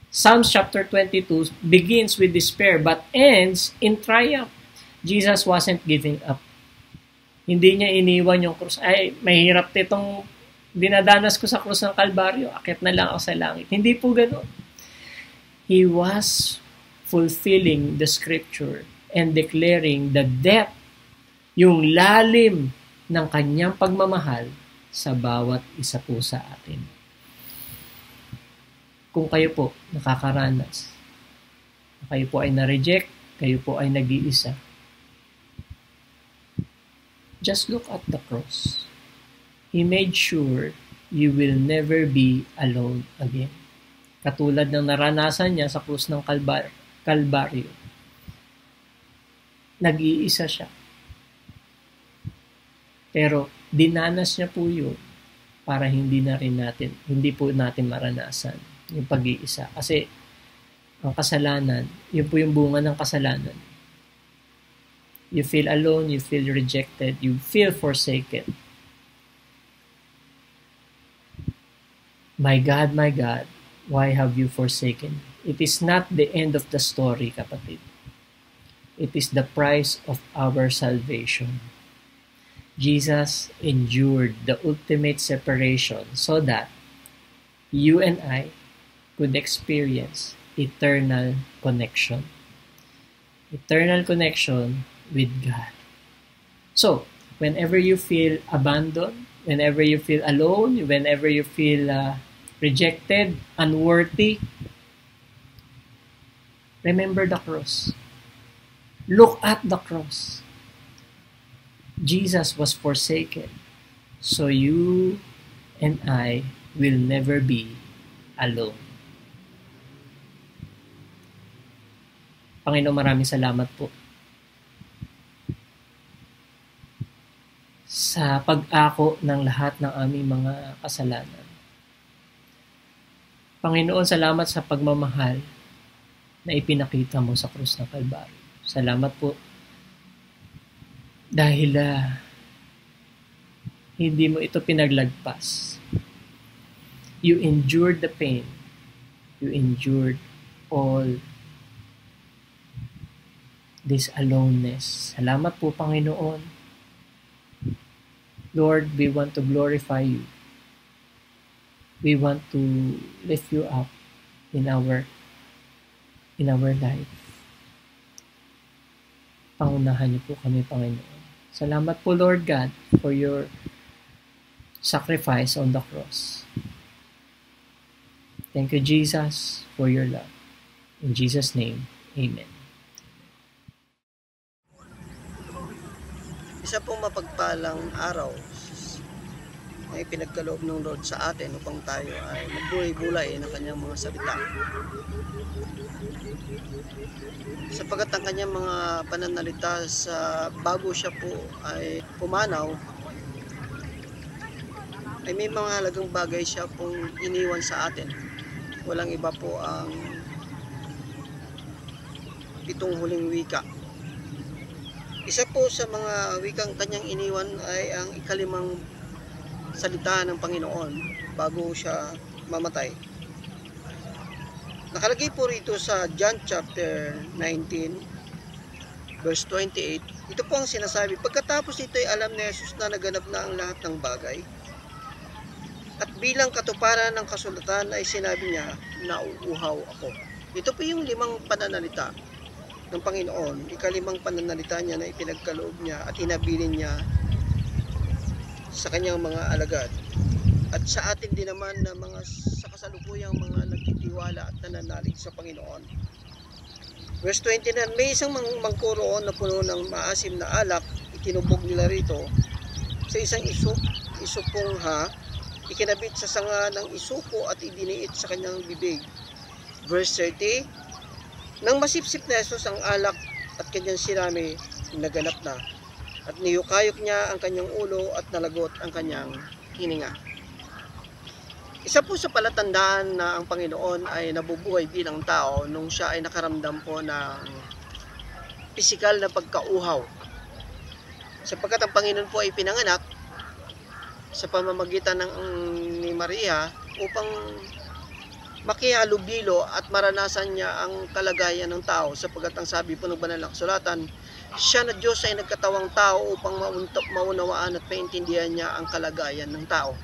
Psalms chapter 22 begins with despair but ends in triumph. Jesus wasn't giving up. Hindi niya iniwan yung krus. Ay, mahirap itong dinadanas ko sa krus ng Kalbaryo. Akit na lang ako sa langit. Hindi po gano'n. He was fulfilling the scripture and declaring the depth, yung lalim ng kanyang pagmamahal sa bawat isa po sa atin. Kung kayo po nakakaranas, kayo po ay na-reject, kayo po ay nag-iisa, Just look at the cross. He made sure you will never be alone again. Katulad ng naranasan niya sa krus ng Kalbaryo. Nag-iisa siya. Pero dinanas niya po yun para hindi po natin maranasan yung pag-iisa. Kasi ang kasalanan, yun po yung bunga ng kasalanan. You feel alone, you feel rejected, you feel forsaken. My God, why have you forsaken me? It is not the end of the story, kapatid. It is the price of our salvation. Jesus endured the ultimate separation so that you and I could experience eternal connection. Eternal connection with God. So, whenever you feel abandoned, whenever you feel alone, whenever you feel rejected, unworthy, remember the cross. Look at the cross. Jesus was forsaken, so you and I will never be alone. Panginoon, maraming salamat po sa pag-ako ng lahat ng aming mga kasalanan. Panginoon, salamat sa pagmamahal na ipinakita mo sa krus ng Kalbaryo. Salamat po dahil hindi mo ito pinaglagpas. You endured the pain. You endured all this aloneness. Salamat po, Panginoon. Lord, we want to glorify you. We want to lift you up in our life. Pangunahan niyo po kami, Panginoon. Salamat po, Lord God, for your sacrifice on the cross. Thank you, Jesus, for your love. In Jesus' name, amen. Isa pong mapagpalang araw na ipinagkaloob ng Lord sa atin upang tayo ay magbuhay-bulay ng kanyang mga salita. Sapagat ang kanyang mga pananalita sa bago siya po ay pumanaw, ay may mga halagang bagay siya pong iniwan sa atin. Walang iba po ang 7 huling wika. Isa po sa mga wikang kanyang iniwan ay ang 5 salita ng Panginoon bago siya mamatay. Nakalagay po rito sa John chapter 19 verse 28. Ito po ang sinasabi, pagkatapos nito ay alam ni Jesus na naganap na ang lahat ng bagay. At bilang katuparan ng kasulatan ay sinabi niya, nauuhaw ako. Ito po yung 5 pananalita ng Panginoon, 5 pananalita niya na ipinagkaloob niya at hinabilin niya sa kanyang mga alagad. At sa atin din naman na mga sa kasalukuyang mga nagtitiwala at nananalig sa Panginoon. Verse 29, may isang mangkoroon na puno ng maasim na alak, itinubog nila rito sa isang isupong ikinabit sa sanga ng isupo at idiniit sa kanyang bibig. Verse 30, nang masipsip na Jesus ang alak at kanyang sinami, naganap na. At niyukayok niya ang kanyang ulo at nalagot ang kanyang hininga. Isa po sa palatandaan na ang Panginoon ay nabubuhay bilang tao nung siya ay nakaramdam po ng pisikal na pagkauhaw. Sapagkat ang Panginoon po ay pinanganak sa pamamagitan ni Maria upang makihalubilo at maranasan niya ang kalagayan ng tao, sapagkat ang sabi po ng banal na kasulatan, siya na Diyos ay nagkatawang tao upang maunawaan at paintindihan niya ang kalagayan ng tao.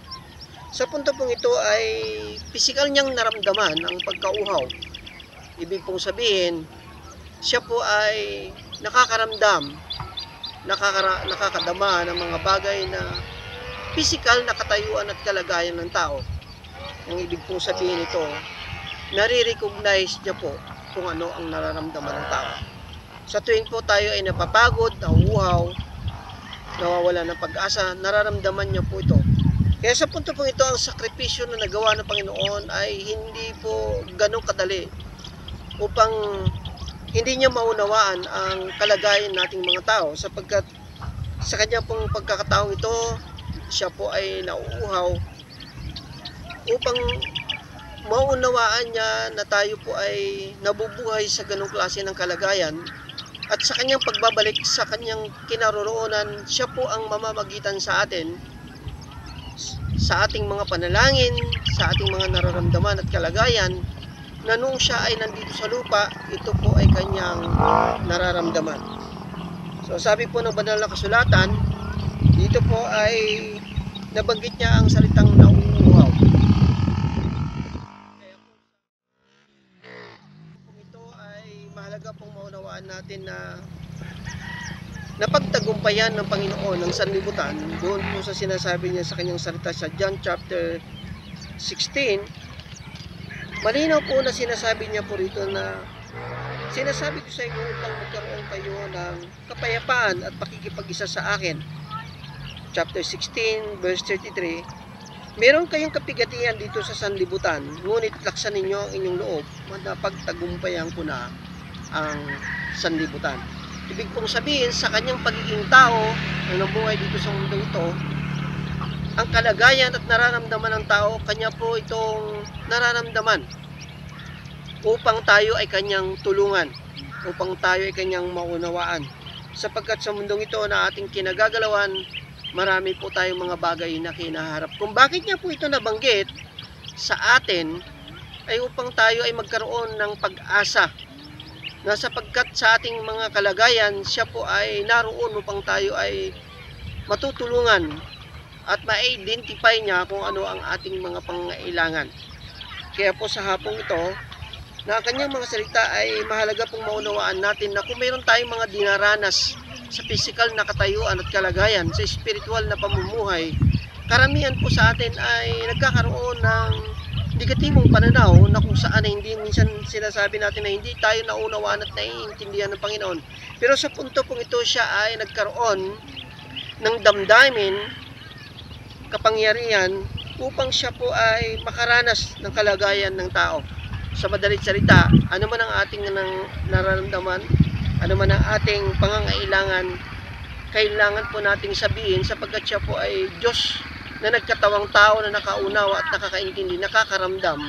Sa punto pong ito ay pisikal niyang naramdaman ang pagkauhaw. Ibig pong sabihin, siya po ay nakakaramdam, nakakadama ng mga bagay na pisikal na katayuan at kalagayan ng tao. Ang ibig pong sabihin ito, nare-recognize niya po kung ano ang nararamdaman ng tao. Sa tuwing po tayo ay napapagod, nauuhaw, nawawala ng pag-asa, nararamdaman niya po ito. Kaya sa punto po ito, ang sakripisyo na nagawa ng Panginoon ay hindi po ganun kadali upang hindi niya maunawaan ang kalagayan nating mga tao, sapagkat sa kanya pong pagkakataong ito, siya po ay nauuhaw upang maunawaan niya na tayo po ay nabubuhay sa ganung klase ng kalagayan, at sa kanyang pagbabalik sa kanyang kinaroroonan, siya po ang mamamagitan sa atin, sa ating mga panalangin, sa ating mga nararamdaman at kalagayan, na nung siya ay nandito sa lupa, ito po ay kanyang nararamdaman. So sabi po ng banal na kasulatan, dito po ay nabanggit niya ang salitang nauuhaw. Kaya po ito ay mahalaga pong maunawaan natin na napagtagumpayan ng Panginoon ng sanlibutan doon po sa sinasabi niya sa kanyang salita sa John chapter 16. Malinaw po na sinasabi niya po rito na sinasabi ko sa inyo upang magkaroon kayo ng kapayapaan at pakikipag-isa sa akin. Chapter 16 verse 33. Meron kayong kapigatian dito sa sanlibutan, ngunit laksan ninyo ang inyong loob, napagtagumpayan ko na ang sanlibutan. Ibig pong sabihin, sa kanyang pagiging tao na nabuhay dito sa mundo ito, ang kalagayan at nararamdaman ng tao, kanya po itong nararamdaman upang tayo ay kanyang tulungan, upang tayo ay kanyang maunawaan. Sapagkat sa mundong ito na ating kinagagalawan, marami po tayong mga bagay na kinaharap. Kung bakit niya po ito nabanggit sa atin, ay upang tayo ay magkaroon ng pag-asa, na sapagkat sa ating mga kalagayan, siya po ay naroon upang tayo ay matutulungan at ma-identify niya kung ano ang ating mga pangailangan. Kaya po sa hapong ito, na kanyang mga salita ay mahalaga pong maunawaan natin na kung mayroon tayong mga dinaranas sa physical na katayuan at kalagayan, sa spiritual na pamumuhay, karamihan po sa atin ay nagkakaroon ng negatibong pananaw na kung saan ay hindi minsan sinasabi natin na hindi tayo naunawaan at naiintindihan ng Panginoon. Pero sa punto pong ito, siya ay nagkaroon ng damdamin, kapangyarihan upang siya po ay makaranas ng kalagayan ng tao. Sa madalit salita, ano man ang ating nararamdaman, ano man ang ating pangangailangan, kailangan po nating sabihin sapagkat siya po ay Diyos na nagkatawang tao na nakaunawa at nakakaintindi, nakakaramdam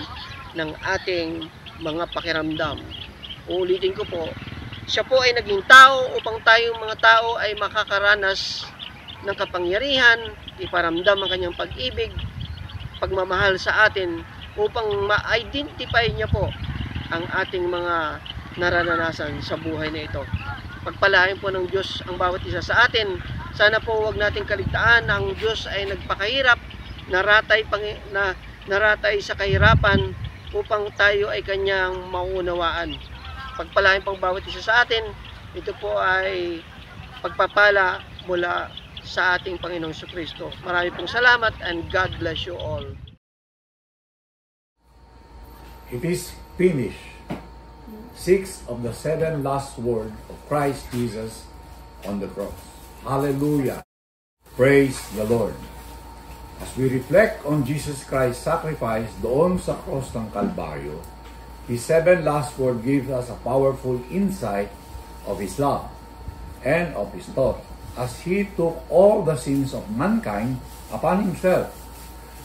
ng ating mga pakiramdam. Uulitin ko po, siya po ay naging tao upang tayong mga tao ay makakaranas ng kapangyarihan, iparamdam ang kanyang pag-ibig, pagmamahal sa atin, upang ma-identify niya po ang ating mga nararanasan sa buhay na ito. Pagpalain po ng Diyos ang bawat isa sa atin. Sana po huwag nating kaligtaan na ang Diyos ay nagpakahirap, naratay sa kahirapan upang tayo ay kanyang maunawaan. Pagpalain pang bawat isa sa atin, ito po ay pagpapala mula sa ating Panginoong Jesucristo. Marami pong salamat and God bless you all. It is finished. 6 of the 7 last words of Christ Jesus on the cross. Hallelujah. Praise the Lord. As we reflect on Jesus Christ's sacrifice doon sa cross ng Kalbaryo, His 7 last words gives us a powerful insight of His love and of His thought as He took all the sins of mankind upon Himself.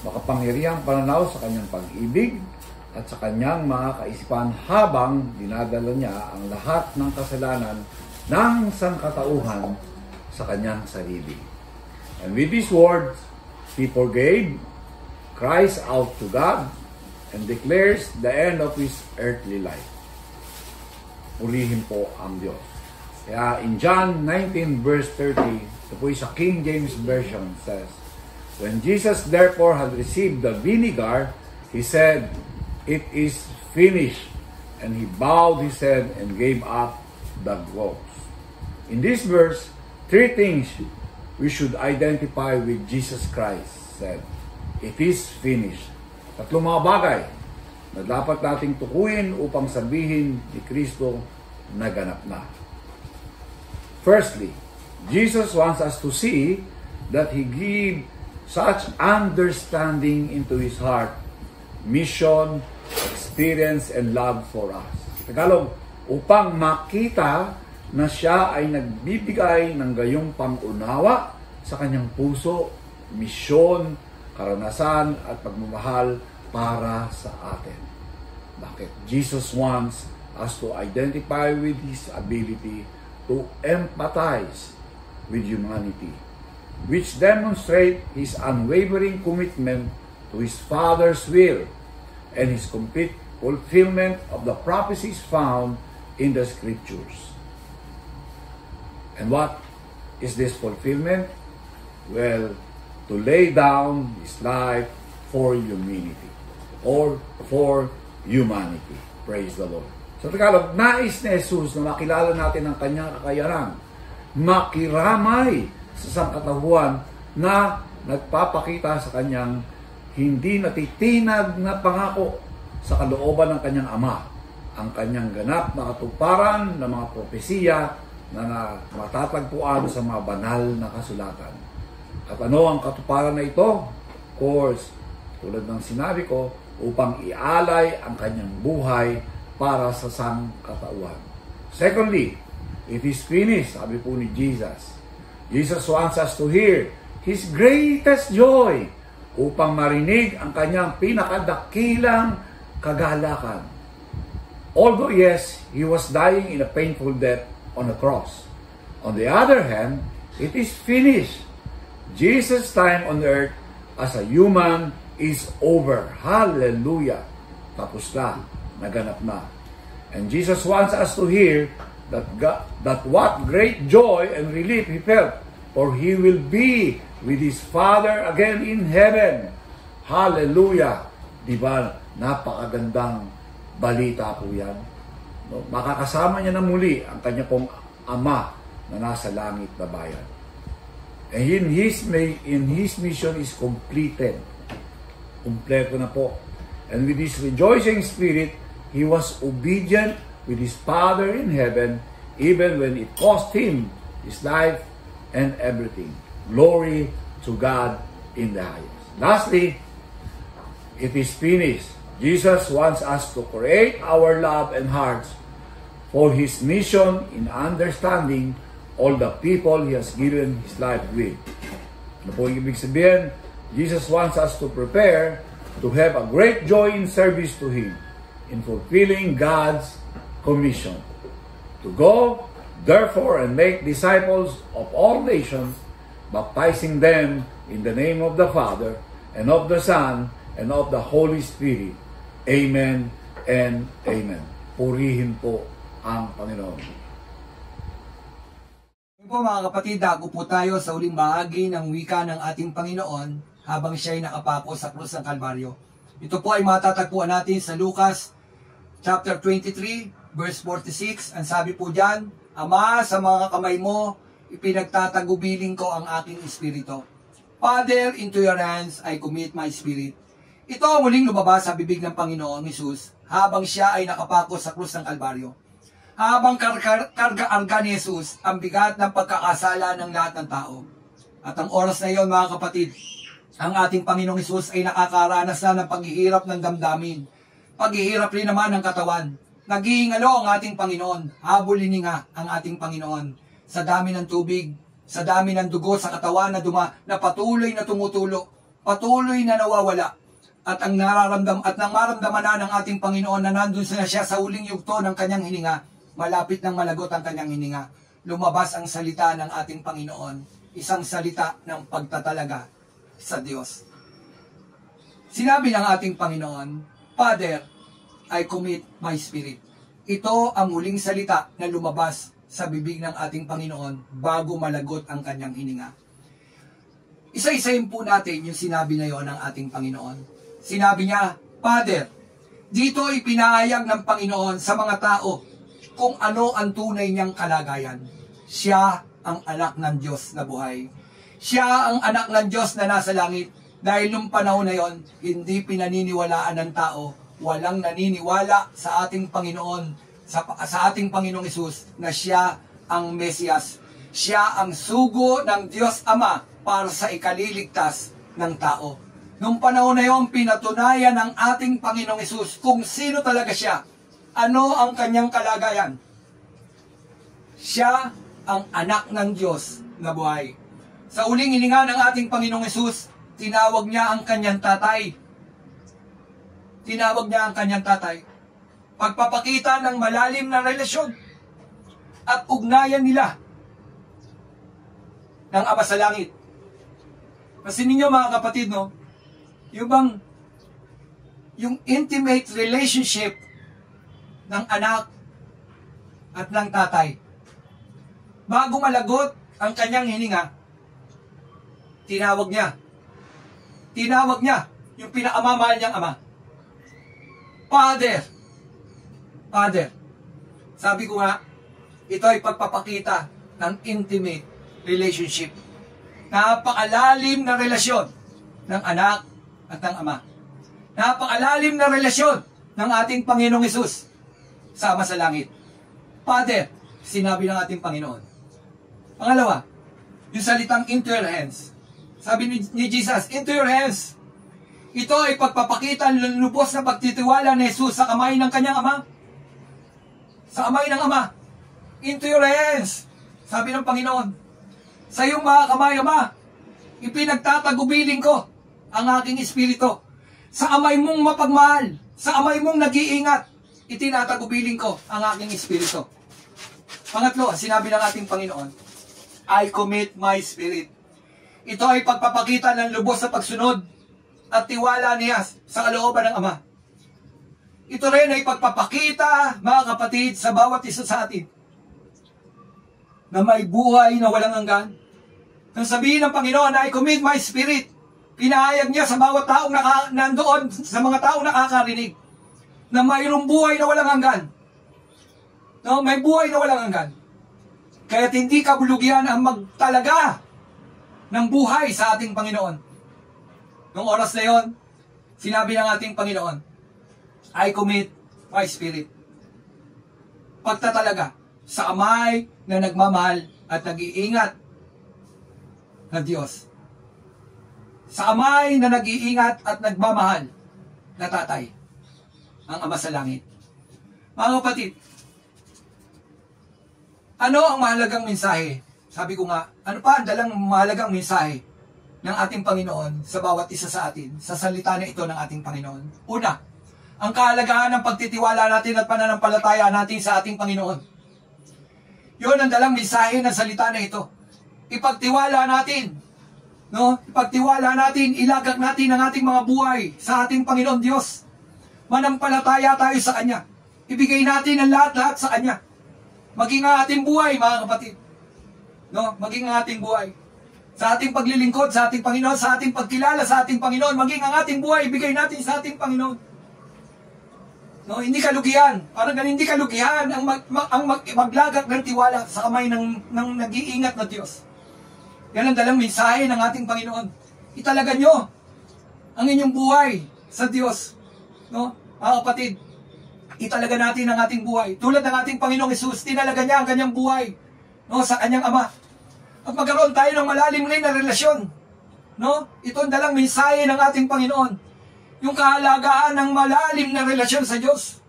Makapangyarihang pananaw sa kanyang pag-ibig at sa kanyang mga kaisipan habang dinadala niya ang lahat ng kasalanan ng sangkatauhan sa kanyang sarili. And with these words, He forgave, cries out to God, and declares the end of His earthly life. Purihin po ang Diyos. Kaya in John 19 verse 30, ito po sa King James Version says, when Jesus therefore had received the vinegar, He said, "It is finished." And He bowed His head and gave up the ghost. In this verse, 3 things we should identify with Jesus Christ said. It is finished. 3 mga bagay na dapat nating tukuyin upang sabihin ni Kristo na ganap na. Firstly, Jesus wants us to see that He gave such understanding into His heart, mission, experience, and love for us. Tagalog, upang makita na siya ay nagbibigay ng gayong pangunawa sa kanyang puso, misyon, karanasan, at pagmamahal para sa atin. Bakit? Jesus wants us to identify with His ability to empathize with humanity, which demonstrate His unwavering commitment to His Father's will and His complete fulfillment of the prophecies found in the Scriptures. And what is this fulfillment? Well, to lay down His life for humanity or for humanity. Praise the Lord. Sa Tagalog, nais ni Jesus na makilala natin ang kanyang kakayanan, makiramay sa sangkatauhan na nagpapakita sa kanyang hindi natitinag na pangako sa kalooban ng kanyang Ama, ang kanyang ganap na katuparan ng mga propesiya na matatagpuan sa mga banal na kasulatan. At ano ang katuparan na ito? Of course, tulad ng sinabi ko, upang ialay ang kanyang buhay para sa sangkatauhan. Secondly, it is finished, sabi po ni Jesus. Jesus wants us to hear His greatest joy upang marinig ang kanyang pinakadakilang kagalakan. Although yes, He was dying in a painful death on a cross. On the other hand, it is finished. Jesus' time on earth as a human is over. Hallelujah. Tapos na. Naganap na. And Jesus wants us to hear that what great joy and relief He felt, for He will be with His Father again in heaven. Hallelujah. Diba? Napakagandang balita po yan. No? Makakasama niya na muli ang kanya pong Ama na nasa langit na bayan. And in His mission is completed. Kompleto na po. And with His rejoicing spirit, He was obedient with His Father in heaven, even when it cost Him His life and everything. Glory to God in the highest. Lastly, it is finished. Jesus wants us to create our love and hearts for His mission in understanding all the people He has given His life with. Ano po yung ibig sabihin? Jesus wants us to prepare to have a great joy in service to Him, in fulfilling God's commission. To go, therefore, and make disciples of all nations, baptizing them in the name of the Father, and of the Son, and of the Holy Spirit. Amen and amen. Purihin po ang Panginoon. Po mga kapatid, dago po tayo sa uling bahagi ng wika ng ating Panginoon habang siya ay nakapako sa krus ng Kalbaryo. Ito po ay matatagpuan natin sa Lucas chapter 23 verse 46. Ang sabi po diyan, Ama, sa mga kamay mo ipinagtatagubilin ko ang aking espiritu. Father, into your hands I commit my spirit. Ito ang muling lumabas sa bibig ng Panginoong Hesus habang siya ay nakapako sa krus ng Kalbaryo. Habang karga-arga ni Jesus ang bigat ng pagkakasala ng lahat ng tao. At ang oras na iyon, mga kapatid, ang ating Panginoong Hesus ay nakakaranas na ng paghihirap ng damdamin. Paghihirap rin naman ng katawan. Naghihingalo ang ating Panginoon. Habulin nga ang ating Panginoon. Sa dami ng tubig, sa dami ng dugo sa katawan na patuloy na tumutulo, patuloy na nawawala. At ang maramdaman na ng ating Panginoon na nandun na siya sa huling yugto ng kanyang hininga, malapit ng malagot ang kanyang hininga, lumabas ang salita ng ating Panginoon, isang salita ng pagtatalaga sa Diyos. Sinabi ng ating Panginoon, Father, I commit my spirit. Ito ang huling salita na lumabas sa bibig ng ating Panginoon bago malagot ang kanyang hininga. Isa-isayin po natin yung sinabi na yon ng ating Panginoon. Sinabi niya, Father, dito ipinahayag ng Panginoon sa mga tao kung ano ang tunay niyang kalagayan. Siya ang anak ng Diyos na buhay. Siya ang anak ng Diyos na nasa langit. Dahil nung panahon na yon, hindi pinaniniwalaan ng tao. Walang naniniwala sa ating Panginoon, sa ating Panginoong Hesus na siya ang Mesiyas. Siya ang sugo ng Diyos Ama para sa ikaliligtas ng tao. Noong panahon na yon, pinatunayan ng ating Panginoong Hesus kung sino talaga siya. Ano ang kanyang kalagayan? Siya ang anak ng Diyos na buhay. Sa uling hininga ng ating Panginoong Hesus, tinawag niya ang kanyang tatay. Tinawag niya ang kanyang tatay. Pagpapakita ng malalim na relasyon at ugnayan nila ng Ama sa Langit. Kasi ninyo mga kapatid, no? Yung intimate relationship ng anak at ng tatay. Bago malagot ang kanyang hininga, tinawag niya. Tinawag niya yung pinakamamahal niyang ama. Father. Father. Sabi ko nga, ito ay pagpapakita ng intimate relationship. Napakalalim na relasyon ng anak at ng ama. Napakalalim na relasyon ng ating Panginoong Hesus sa Ama sa Langit. Father, sinabi ng ating Panginoon. Pangalawa, yung salitang into your hands. Sabi ni Jesus, into your hands. Ito ay pagpapakita ng lubos na pagtitiwala ni Jesus sa kamay ng kanyang ama. Sa kamay ng ama. Into your hands. Sabi ng Panginoon, sa iyong mga kamay, Ama, ipinagtatagubilin ko ang aking espiritu. Sa kamay mong mapagmahal, sa kamay mong nag-iingat, itinatagubilin ko ang aking espiritu. Pangatlo, sinabi ng ating Panginoon, I commit my spirit. Ito ay pagpapakita ng lubos na pagsunod at tiwala niya sa kalooban ng Ama. Ito rin ay pagpapakita, mga kapatid, sa bawat isa sa atin, na may buhay na walang hanggan. Nang sabihin ng Panginoon, I commit my spirit, pinahayag niya sa bawat taong nandoon, sa mga taong nakakarinig, na mayroong buhay na walang hanggan. No, may buhay na walang hanggan. Kaya't hindi kabulugian ang magtalaga ng buhay sa ating Panginoon. Noong oras na yon, sinabi ng ating Panginoon, I commit my spirit. Pagtatalaga sa kamay na nagmamahal at nag-iingat na Diyos. Sa kamay na nag-iingat at nagmamahal na tatay, ang Ama sa Langit. Mga kapatid, ano ang mahalagang mensahe? Sabi ko nga, ano pa ang dalang mahalagang mensahe ng ating Panginoon sa bawat isa sa atin, sa salita na ito ng ating Panginoon? Una, ang kahalagahan ng pagtitiwala natin at pananampalataya natin sa ating Panginoon. Yun ang dalang mensahe ng salita na ito. Ipagtiwala natin, no? Ipagtiwala natin, ilagak natin ang ating mga buhay sa ating Panginoon Diyos. Manampalataya tayo sa Kanya. Ibigay natin ang lahat-lahat sa Kanya. Maging ang ating buhay, mga kapatid. No? Maging ang ating buhay. Sa ating paglilingkod sa ating Panginoon, sa ating pagkilala sa ating Panginoon, maging ang ating buhay, ibigay natin sa ating Panginoon. No, hindi kalugihan. Parang ganun, hindi kalugihan ang maglagak ng tiwala sa kamay ng nag-iingat na Diyos. Yan ang dalang mensahe ng ating Panginoon. Italaga nyo ang inyong buhay sa Diyos. No? Mga kapatid, italaga natin ang ating buhay. Tulad ng ating Panginoong Hesus, tinalaga niya ang kanyang buhay, no, sa kanyang Ama. At magkaroon tayo ng malalim rin na relasyon. No? Ito ang dalang mensahe ng ating Panginoon. Yung kahalagaan ng malalim na relasyon sa Diyos.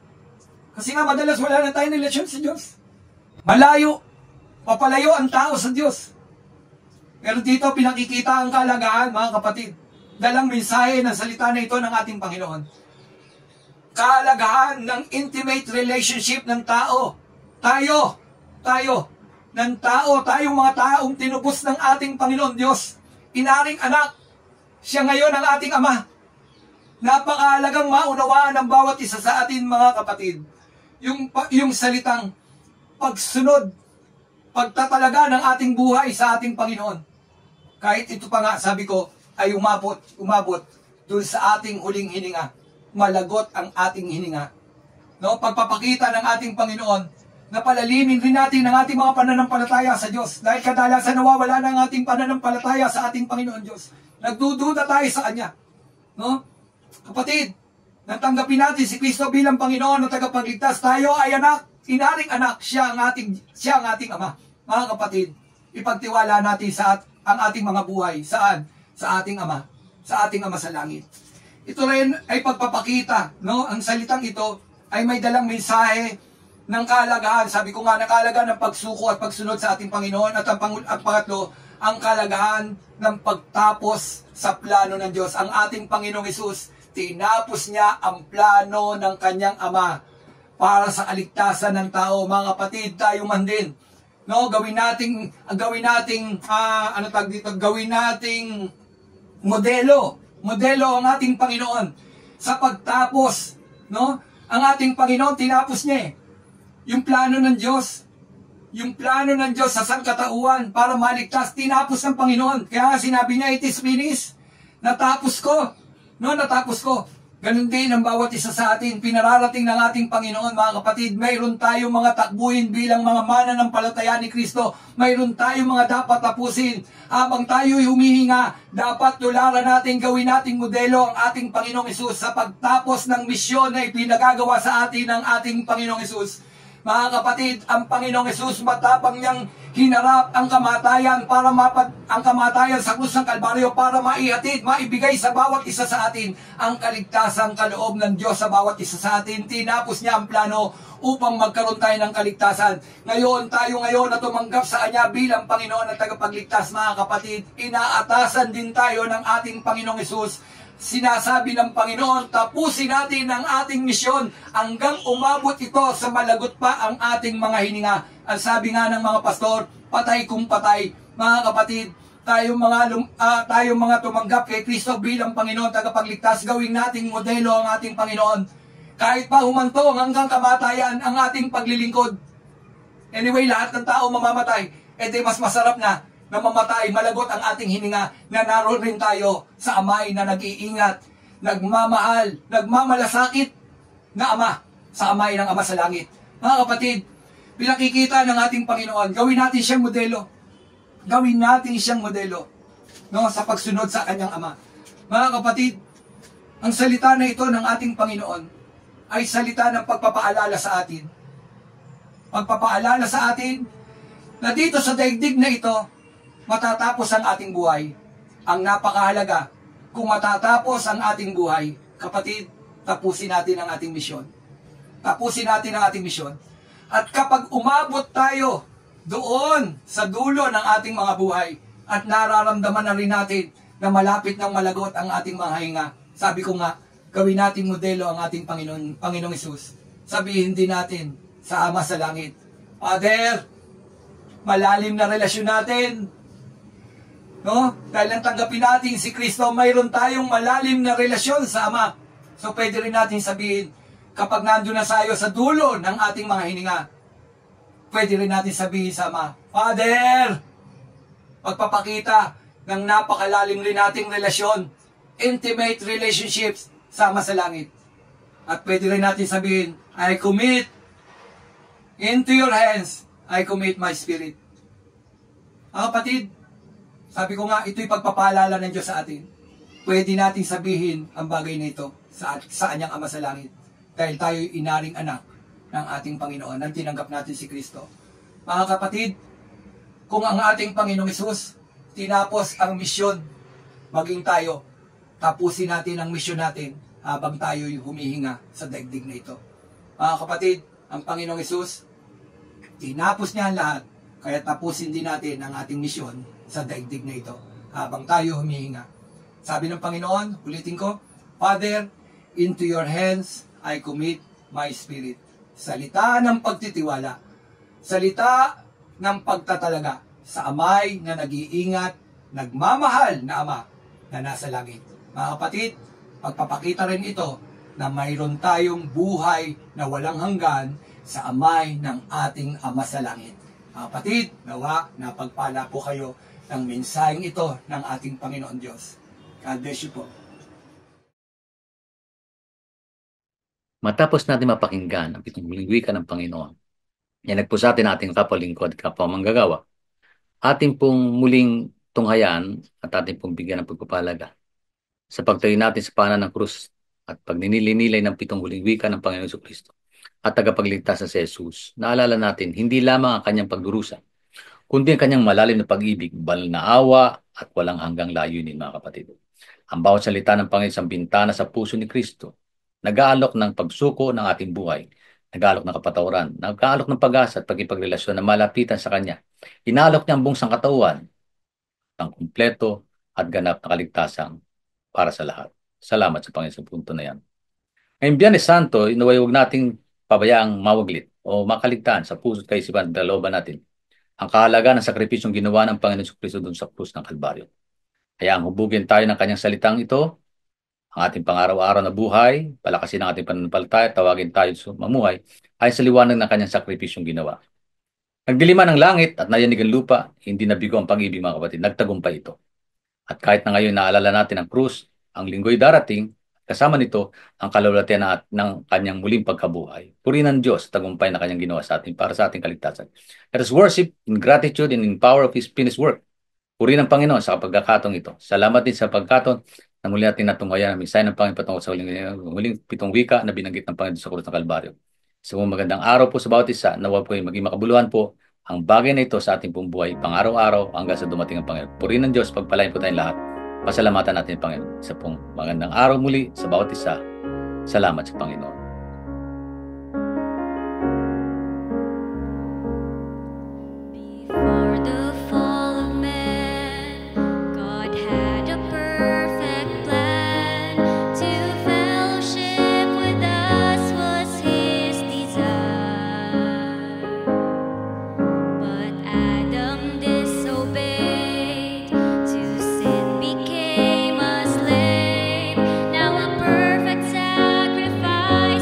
Kasi nga madalas wala na tayong relasyon sa Diyos. Malayo, papalayo ang tao sa Diyos. Pero dito pinakikita ang kahalagaan, mga kapatid. Dalang mensahe ng salita na ito ng ating Panginoon. Kahalagaan ng intimate relationship ng tao. Tayong mga taong tinubos ng ating Panginoon Diyos. Inaring anak, siya ngayon ang ating Ama. Napakahalagang maunawaan ng bawat isa sa atin, mga kapatid. Yung salitang pagsunod, pagtatalaga ng ating buhay sa ating Panginoon. Kahit ito pa nga, sabi ko, ay umabot dun sa ating huling hininga. Malagot ang ating hininga. No? Pagpapakita ng ating Panginoon na palalimin rin natin ang ating mga pananampalataya sa Diyos. Dahil kadalasan nawawala na ang ating pananampalataya sa ating Panginoon Diyos. Nagdududa tayo sa Kanya. No? Kapatid, natanggapin natin si Kristo bilang Panginoon at tagapagligtas. Tayo ay anak, inaring anak, siya ang ating Ama. Mga kapatid, ipagtiwala natin ang ating mga buhay. Saan? Sa ating Ama. Sa ating Ama sa langit. Ito rin ay pagpapakita, no? Ang salitang ito ay may dalang mensahe ng kahalagahan. Sabi ko nga, ng kahalagahan ng pagsuko at pagsunod sa ating Panginoon. At ang pangatlo, ang kahalagahan ng pagtapos sa plano ng Diyos. Ang ating Panginoong Hesus, tinapos niya ang plano ng kanyang Ama para sa kaligtasan ng tao. Mga kapatid, tayo man din. No, gawin nating modelo ang ating Panginoon sa pagtapos, no? Ang ating Panginoon tinapos niya yung plano ng Diyos. Yung plano ng Diyos sa sangkatauhan para maligtas, tinapos ng Panginoon. Kaya sinabi niya, it is finished. Natapos ko. No, natapos ko. Ganun din ang bawat isa sa atin. Pinararating ng ating Panginoon, mga kapatid. Mayroon tayong mga takbuhin bilang mga mananampalataya ni Kristo. Mayroon tayong mga dapat tapusin. Habang tayo'y humihinga, dapat tularan natin, gawin nating modelo ang ating Panginoong Hesus sa pagtapos ng misyon na ipinagagawa sa atin ng ating Panginoong Hesus. Mga kapatid, ang Panginoong Hesus matapang niyang hinarap ang kamatayan ang kamatayan sa krus ng Kalbaryo para maihatid, maibigay sa bawat isa sa atin ang kaligtasang kaloob ng Diyos sa bawat isa sa atin. Tinapos niya ang plano upang magkaroon tayo ng kaligtasan. Tayo ngayon na tumanggap sa Kanya bilang Panginoon at tagapagligtas, mga kapatid, inaatasan din tayo ng ating Panginoong Hesus. Sinasabi ng Panginoon, tapusin natin ang ating misyon hanggang umabot ito sa malagot pa ang ating mga hininga. Ang sabi nga ng mga pastor, patay kung patay. Mga kapatid, tayong mga tumanggap kay Kristo bilang Panginoon tagapagligtas, gawin nating modelo ang ating Panginoon. Kahit pa humantong hanggang kamatayan ang ating paglilingkod. Anyway, lahat ng tao mamamatay. Mas masarap na mamatay, malagot ang ating hininga na naroon rin tayo sa Amay na nag-iingat, nagmamahal, nagmamalasakit na Ama sa Amay ng Ama sa langit. Mga kapatid, pinakikita ng ating Panginoon, gawin natin siyang modelo. Gawin natin siyang modelo, no, sa pagsunod sa kanyang Ama. Mga kapatid, ang salita na ito ng ating Panginoon ay salita ng pagpapaalala sa atin. Pagpapaalala sa atin na dito sa daigdig na ito, matatapos ang ating buhay. Ang napakahalaga, kung matatapos ang ating buhay, kapatid, tapusin natin ang ating misyon. Tapusin natin ang ating misyon. At kapag umabot tayo doon sa dulo ng ating mga buhay at nararamdaman na rin natin na malapit ng malagot ang ating mga hinga, sabi ko nga, gawin natin modelo ang ating Panginoong Hesus. Sabihin din natin sa Ama sa langit, Father, malalim na relasyon natin. No? Dahil nang tanggapin natin si Kristo, mayroon tayong malalim na relasyon sa Ama. So pwede rin natin sabihin, kapag nandun na tayo sa dulo ng ating mga hininga, pwede rin natin sabihin sa Ama, Father, pagpapakita ng napakalalim rin nating relasyon, intimate relationships sa Ama sa langit. At pwede rin natin sabihin, I commit into your hands, I commit my spirit. Kapatid, sabi ko nga, ito'y pagpapaalala ng Diyos sa atin. Pwede natin sabihin ang bagay na ito sa Kanyang Ama sa langit. Dahil tayo'y inaring anak ng ating Panginoon nang tinanggap natin si Kristo. Mga kapatid, kung ang ating Panginoong Hesus tinapos ang misyon, maging tayo, tapusin natin ang misyon natin habang tayo'y humihinga sa daigdig na ito. Mga kapatid, ang Panginoong Hesus, tinapos niya ang lahat, kaya tapusin din natin ang ating misyon sa daigdig na ito habang tayo humihinga. Sabi ng Panginoon, ulitin ko, Father, into your hands I commit my spirit. Salita ng pagtitiwala, salita ng pagtatalaga sa Amay na nag-iingat, nagmamahal na Ama na nasa langit. Mga kapatid, pagpapakita rin ito na mayroon tayong buhay na walang hanggan sa Amay ng ating Ama sa langit. Mga kapatid, nawa na pagpala po kayo ng mensaheng ito ng ating Panginoon Diyos. God bless you po. Matapos natin mapakinggan ang pitong wika ng Panginoon, yan po sa atin ating kapalingkod, kapwa manggagawa, ating pong muling tunghayan at ating pong bigyan ng pagpapalaga sa pagtayo natin sa paanan ng krus at pagninilay ng pitong huling wika ng Panginoon Jesucristo at tagapagligtas na si Jesus. Naalala natin, hindi lamang ang kanyang pagdurusa, kundi ang kanyang malalim na pag-ibig, banal na awa, at walang hanggang layunin, mga kapatid. Ang bawat salita ng Panginoon sa bintana sa puso ni Kristo, nag-aalok ng pagsuko ng ating buhay, nag-aalok ng kapatawaran, nag-aalok ng pag-asa at pagkipagrelasyon na malapitan sa Kanya. Inaalok niya ang buong sangkatauhan ng kumpleto at ganap na kaligtasan para sa lahat. Salamat sa Panginoon sa punto na yan. Ngayong Biyernes Santo, inaway huwag nating pabayaang mawaglit o makaligtaan sa puso at kaisipan at looban natin ang kahalaga ng sakripisyong ginawa ng Panginoon sa Kristo doon sa krus ng Kalbaryo. Kaya ang hubugin tayo ng kanyang salitang ito, ang ating pang-araw-araw na buhay, palakasin ang ating pananampalataya, tawagin tayo mamuhay, ay sa liwanag ng kanyang sakripisyong ginawa. Nagdiliman ang langit at nayanig ang lupa, hindi nabigo ang pag-ibig, mga kapatid, nagtagumpay ito. At kahit na ngayon naalala natin ang krus, ang linggo'y darating, kasama nito ang kalulatian ng kanyang muling pagkabuhay. Purihin ng Diyos, tagumpay na kanyang ginawa sa atin para sa ating kaligtasan. Let us worship in gratitude and in power of His finished work. Purihin ng Panginoon sa pagkakataong ito. Salamat din sa pagkataon na muli natin natunghayan ang mensahe ng Panginoon patungkol sa huling pitong wika na binanggit ng Panginoon sa krus ng Kalbaryo. Sa magandang araw po sa bawat isa, nawag po ay maging makabuluhan po ang bagay na ito sa ating pong buhay pang-araw-araw hanggang sa dumating ang Panginoon. Purihin ng Diyos, pagpalain po tayong lahat. Pasalamatan natin, Panginoon, sa pong magandang araw muli sa bawat isa. Salamat sa Panginoon. Before the fall of man, God had a perfect plan. To fellowship with us was His desire. But Adam disobeyed, to sin became a slave. Now a perfect sacrifice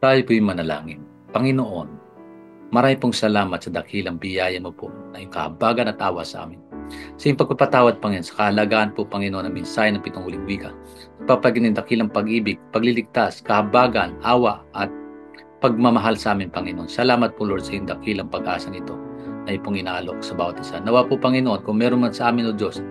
Tayo po'y manalangin. Panginoon, marami pong salamat sa dakilang biyaya mo po na yung kahabagan at awa sa amin. Sa iyong pagpapatawad, Panginoon, sa kahalagaan po, Panginoon, ng mensahe ng 7 huling wika. Papaginin dakilang pag-ibig, pagliligtas, kahabagan, awa, at pagmamahal sa amin, Panginoon. Salamat po, Lord, sa iyong dakilang pag-asa nito na ipong inaalok sa bawat isa. Nawa po, Panginoon, kung meron man sa amin, O Diyos,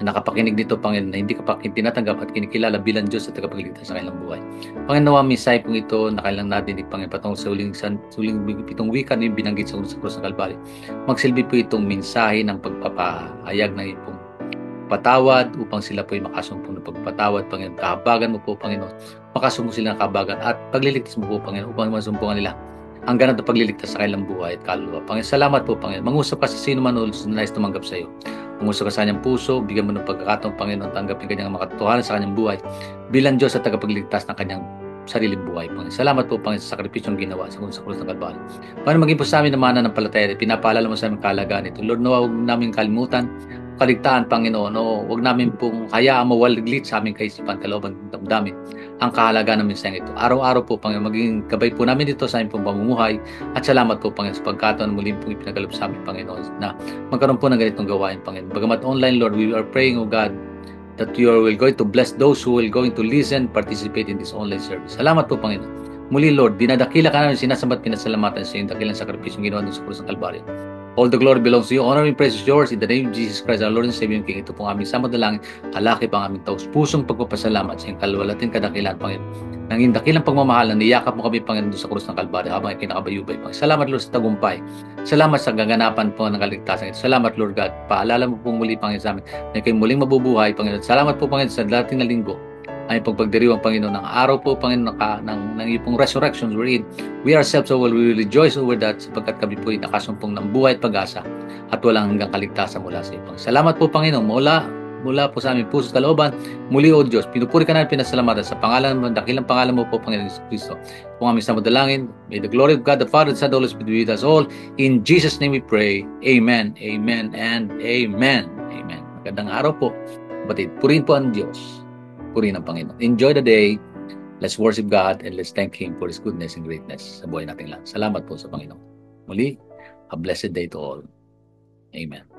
na nakapakinig dito, Panginoon, na hindi ka pa tinatanggap at kinikilala bilang Diyos at tagapagligtas sa kanilang buhay. Panginoon, nawa mensahe pong ito na kailang nadinig, Panginoon, patungkol sa huling 7 wika na yung binanggit sa krus ng Kalbaryo. Magsilbi po itong mensahe ng pagpapahayag ng ipong patawad upang sila po ay makasumpong ng pagpatawad, Panginoon. Kahabagan mo po, Panginoon. Makasumpong sila ng kahabagan at pagliligtas mo po, Panginoon, upang masumpungan nila ang ganap na pagliligtas sa kanilang buhay at kaluluwa. Panginoon, salamat po, Panginoon. Mangusap ka sa sino man ulit na nais tumanggap sa iyo. Mangusap ka sa kanyang puso, bigyan mo ng pagkakataong, Panginoon, tanggapin kanyang makatotohanan sa kanyang buhay bilang Diyos at tagapagligtas ng kanyang sariling buhay, Panginoon. Salamat po, Panginoon, sa sakripisyong ginawa sa krus ng Kalbaryo. Panginoon, maging po sa amin na mananampalataya at pinapaalala mo sa aming kahalagaan ito. Lord, huwag namin kalimutan kaligtaan, Panginoon. O huwag namin pong hayaan mawaliglit sa aming kaisipan, kalooban, damdamin ang kahalagaan ng mensaheng ito. Araw-araw po, Panginoon, maging gabay po namin dito sa aming pong pamumuhay. At salamat po, Panginoon, sa pagkataon muli pong ipinagkaloob sa amin, Panginoon, na magkaroon po ng ganitong gawain, Panginoon. Bagamat online, Lord, we are praying, O God, that you are going to bless those who will going to listen, participate in this online service. Salamat po, Panginoon. Muli, Lord, dinadakila ka namin, sinasambat, pinasalamatan sa iyong dakilang sakripisyong ginawa sa krus ng Kalbaryo. All the glory belongs to you. Honor and praise is yours. In the name of Jesus Christ, our Lord and Savior King. Ito pong aming samad na langit. Kalaki pang aming taos. Pusong pagpapasalamat sa iyong kalwalating kadakilan, Panginoon. Nang iyong dakilang pagmamahal, niyakap mo kami, Panginoon, sa krus ng Kalbaryo habang ikinakabayubay, Panginoon. Salamat, Lord, sa tagumpay. Salamat sa gaganapan po ng kaligtasan ito. Salamat, Lord God. Paalala mo po muli, Panginoon, sa amin na kayo muling mabubuhay, Panginoon. Salamat po, Panginoon, sa dating na linggo. Ay pagpagdiriwang, Panginoon, ng araw po, Panginoon, ng iyong resurrection wherein we ourselves will rejoice over that sapagkat kami po ay nakasumpong ng buhay at pag-asa at walang hanggang kaligtasan mula sa iyo. Salamat po, Panginoon, mula po sa aming puso at kalooban. Muli, O Diyos, pinupuri ka namin, pinasalamatan sa pangalan mo, dakilang pangalan mo po, Panginoon Yesus Cristo. Kung aming samadalangin, may the glory of God, the Father, the Son, the Holy Spirit be with us all. In Jesus' name we pray. Amen, amen, and amen. Amen. Magandang araw po, kapatid. Purihin po ang Diyos. Purihin ang Panginoon. Enjoy the day. Let's worship God and let's thank Him for His goodness and greatness sa buhay natin lang. Salamat po sa Panginoon. Muli, a blessed day to all. Amen.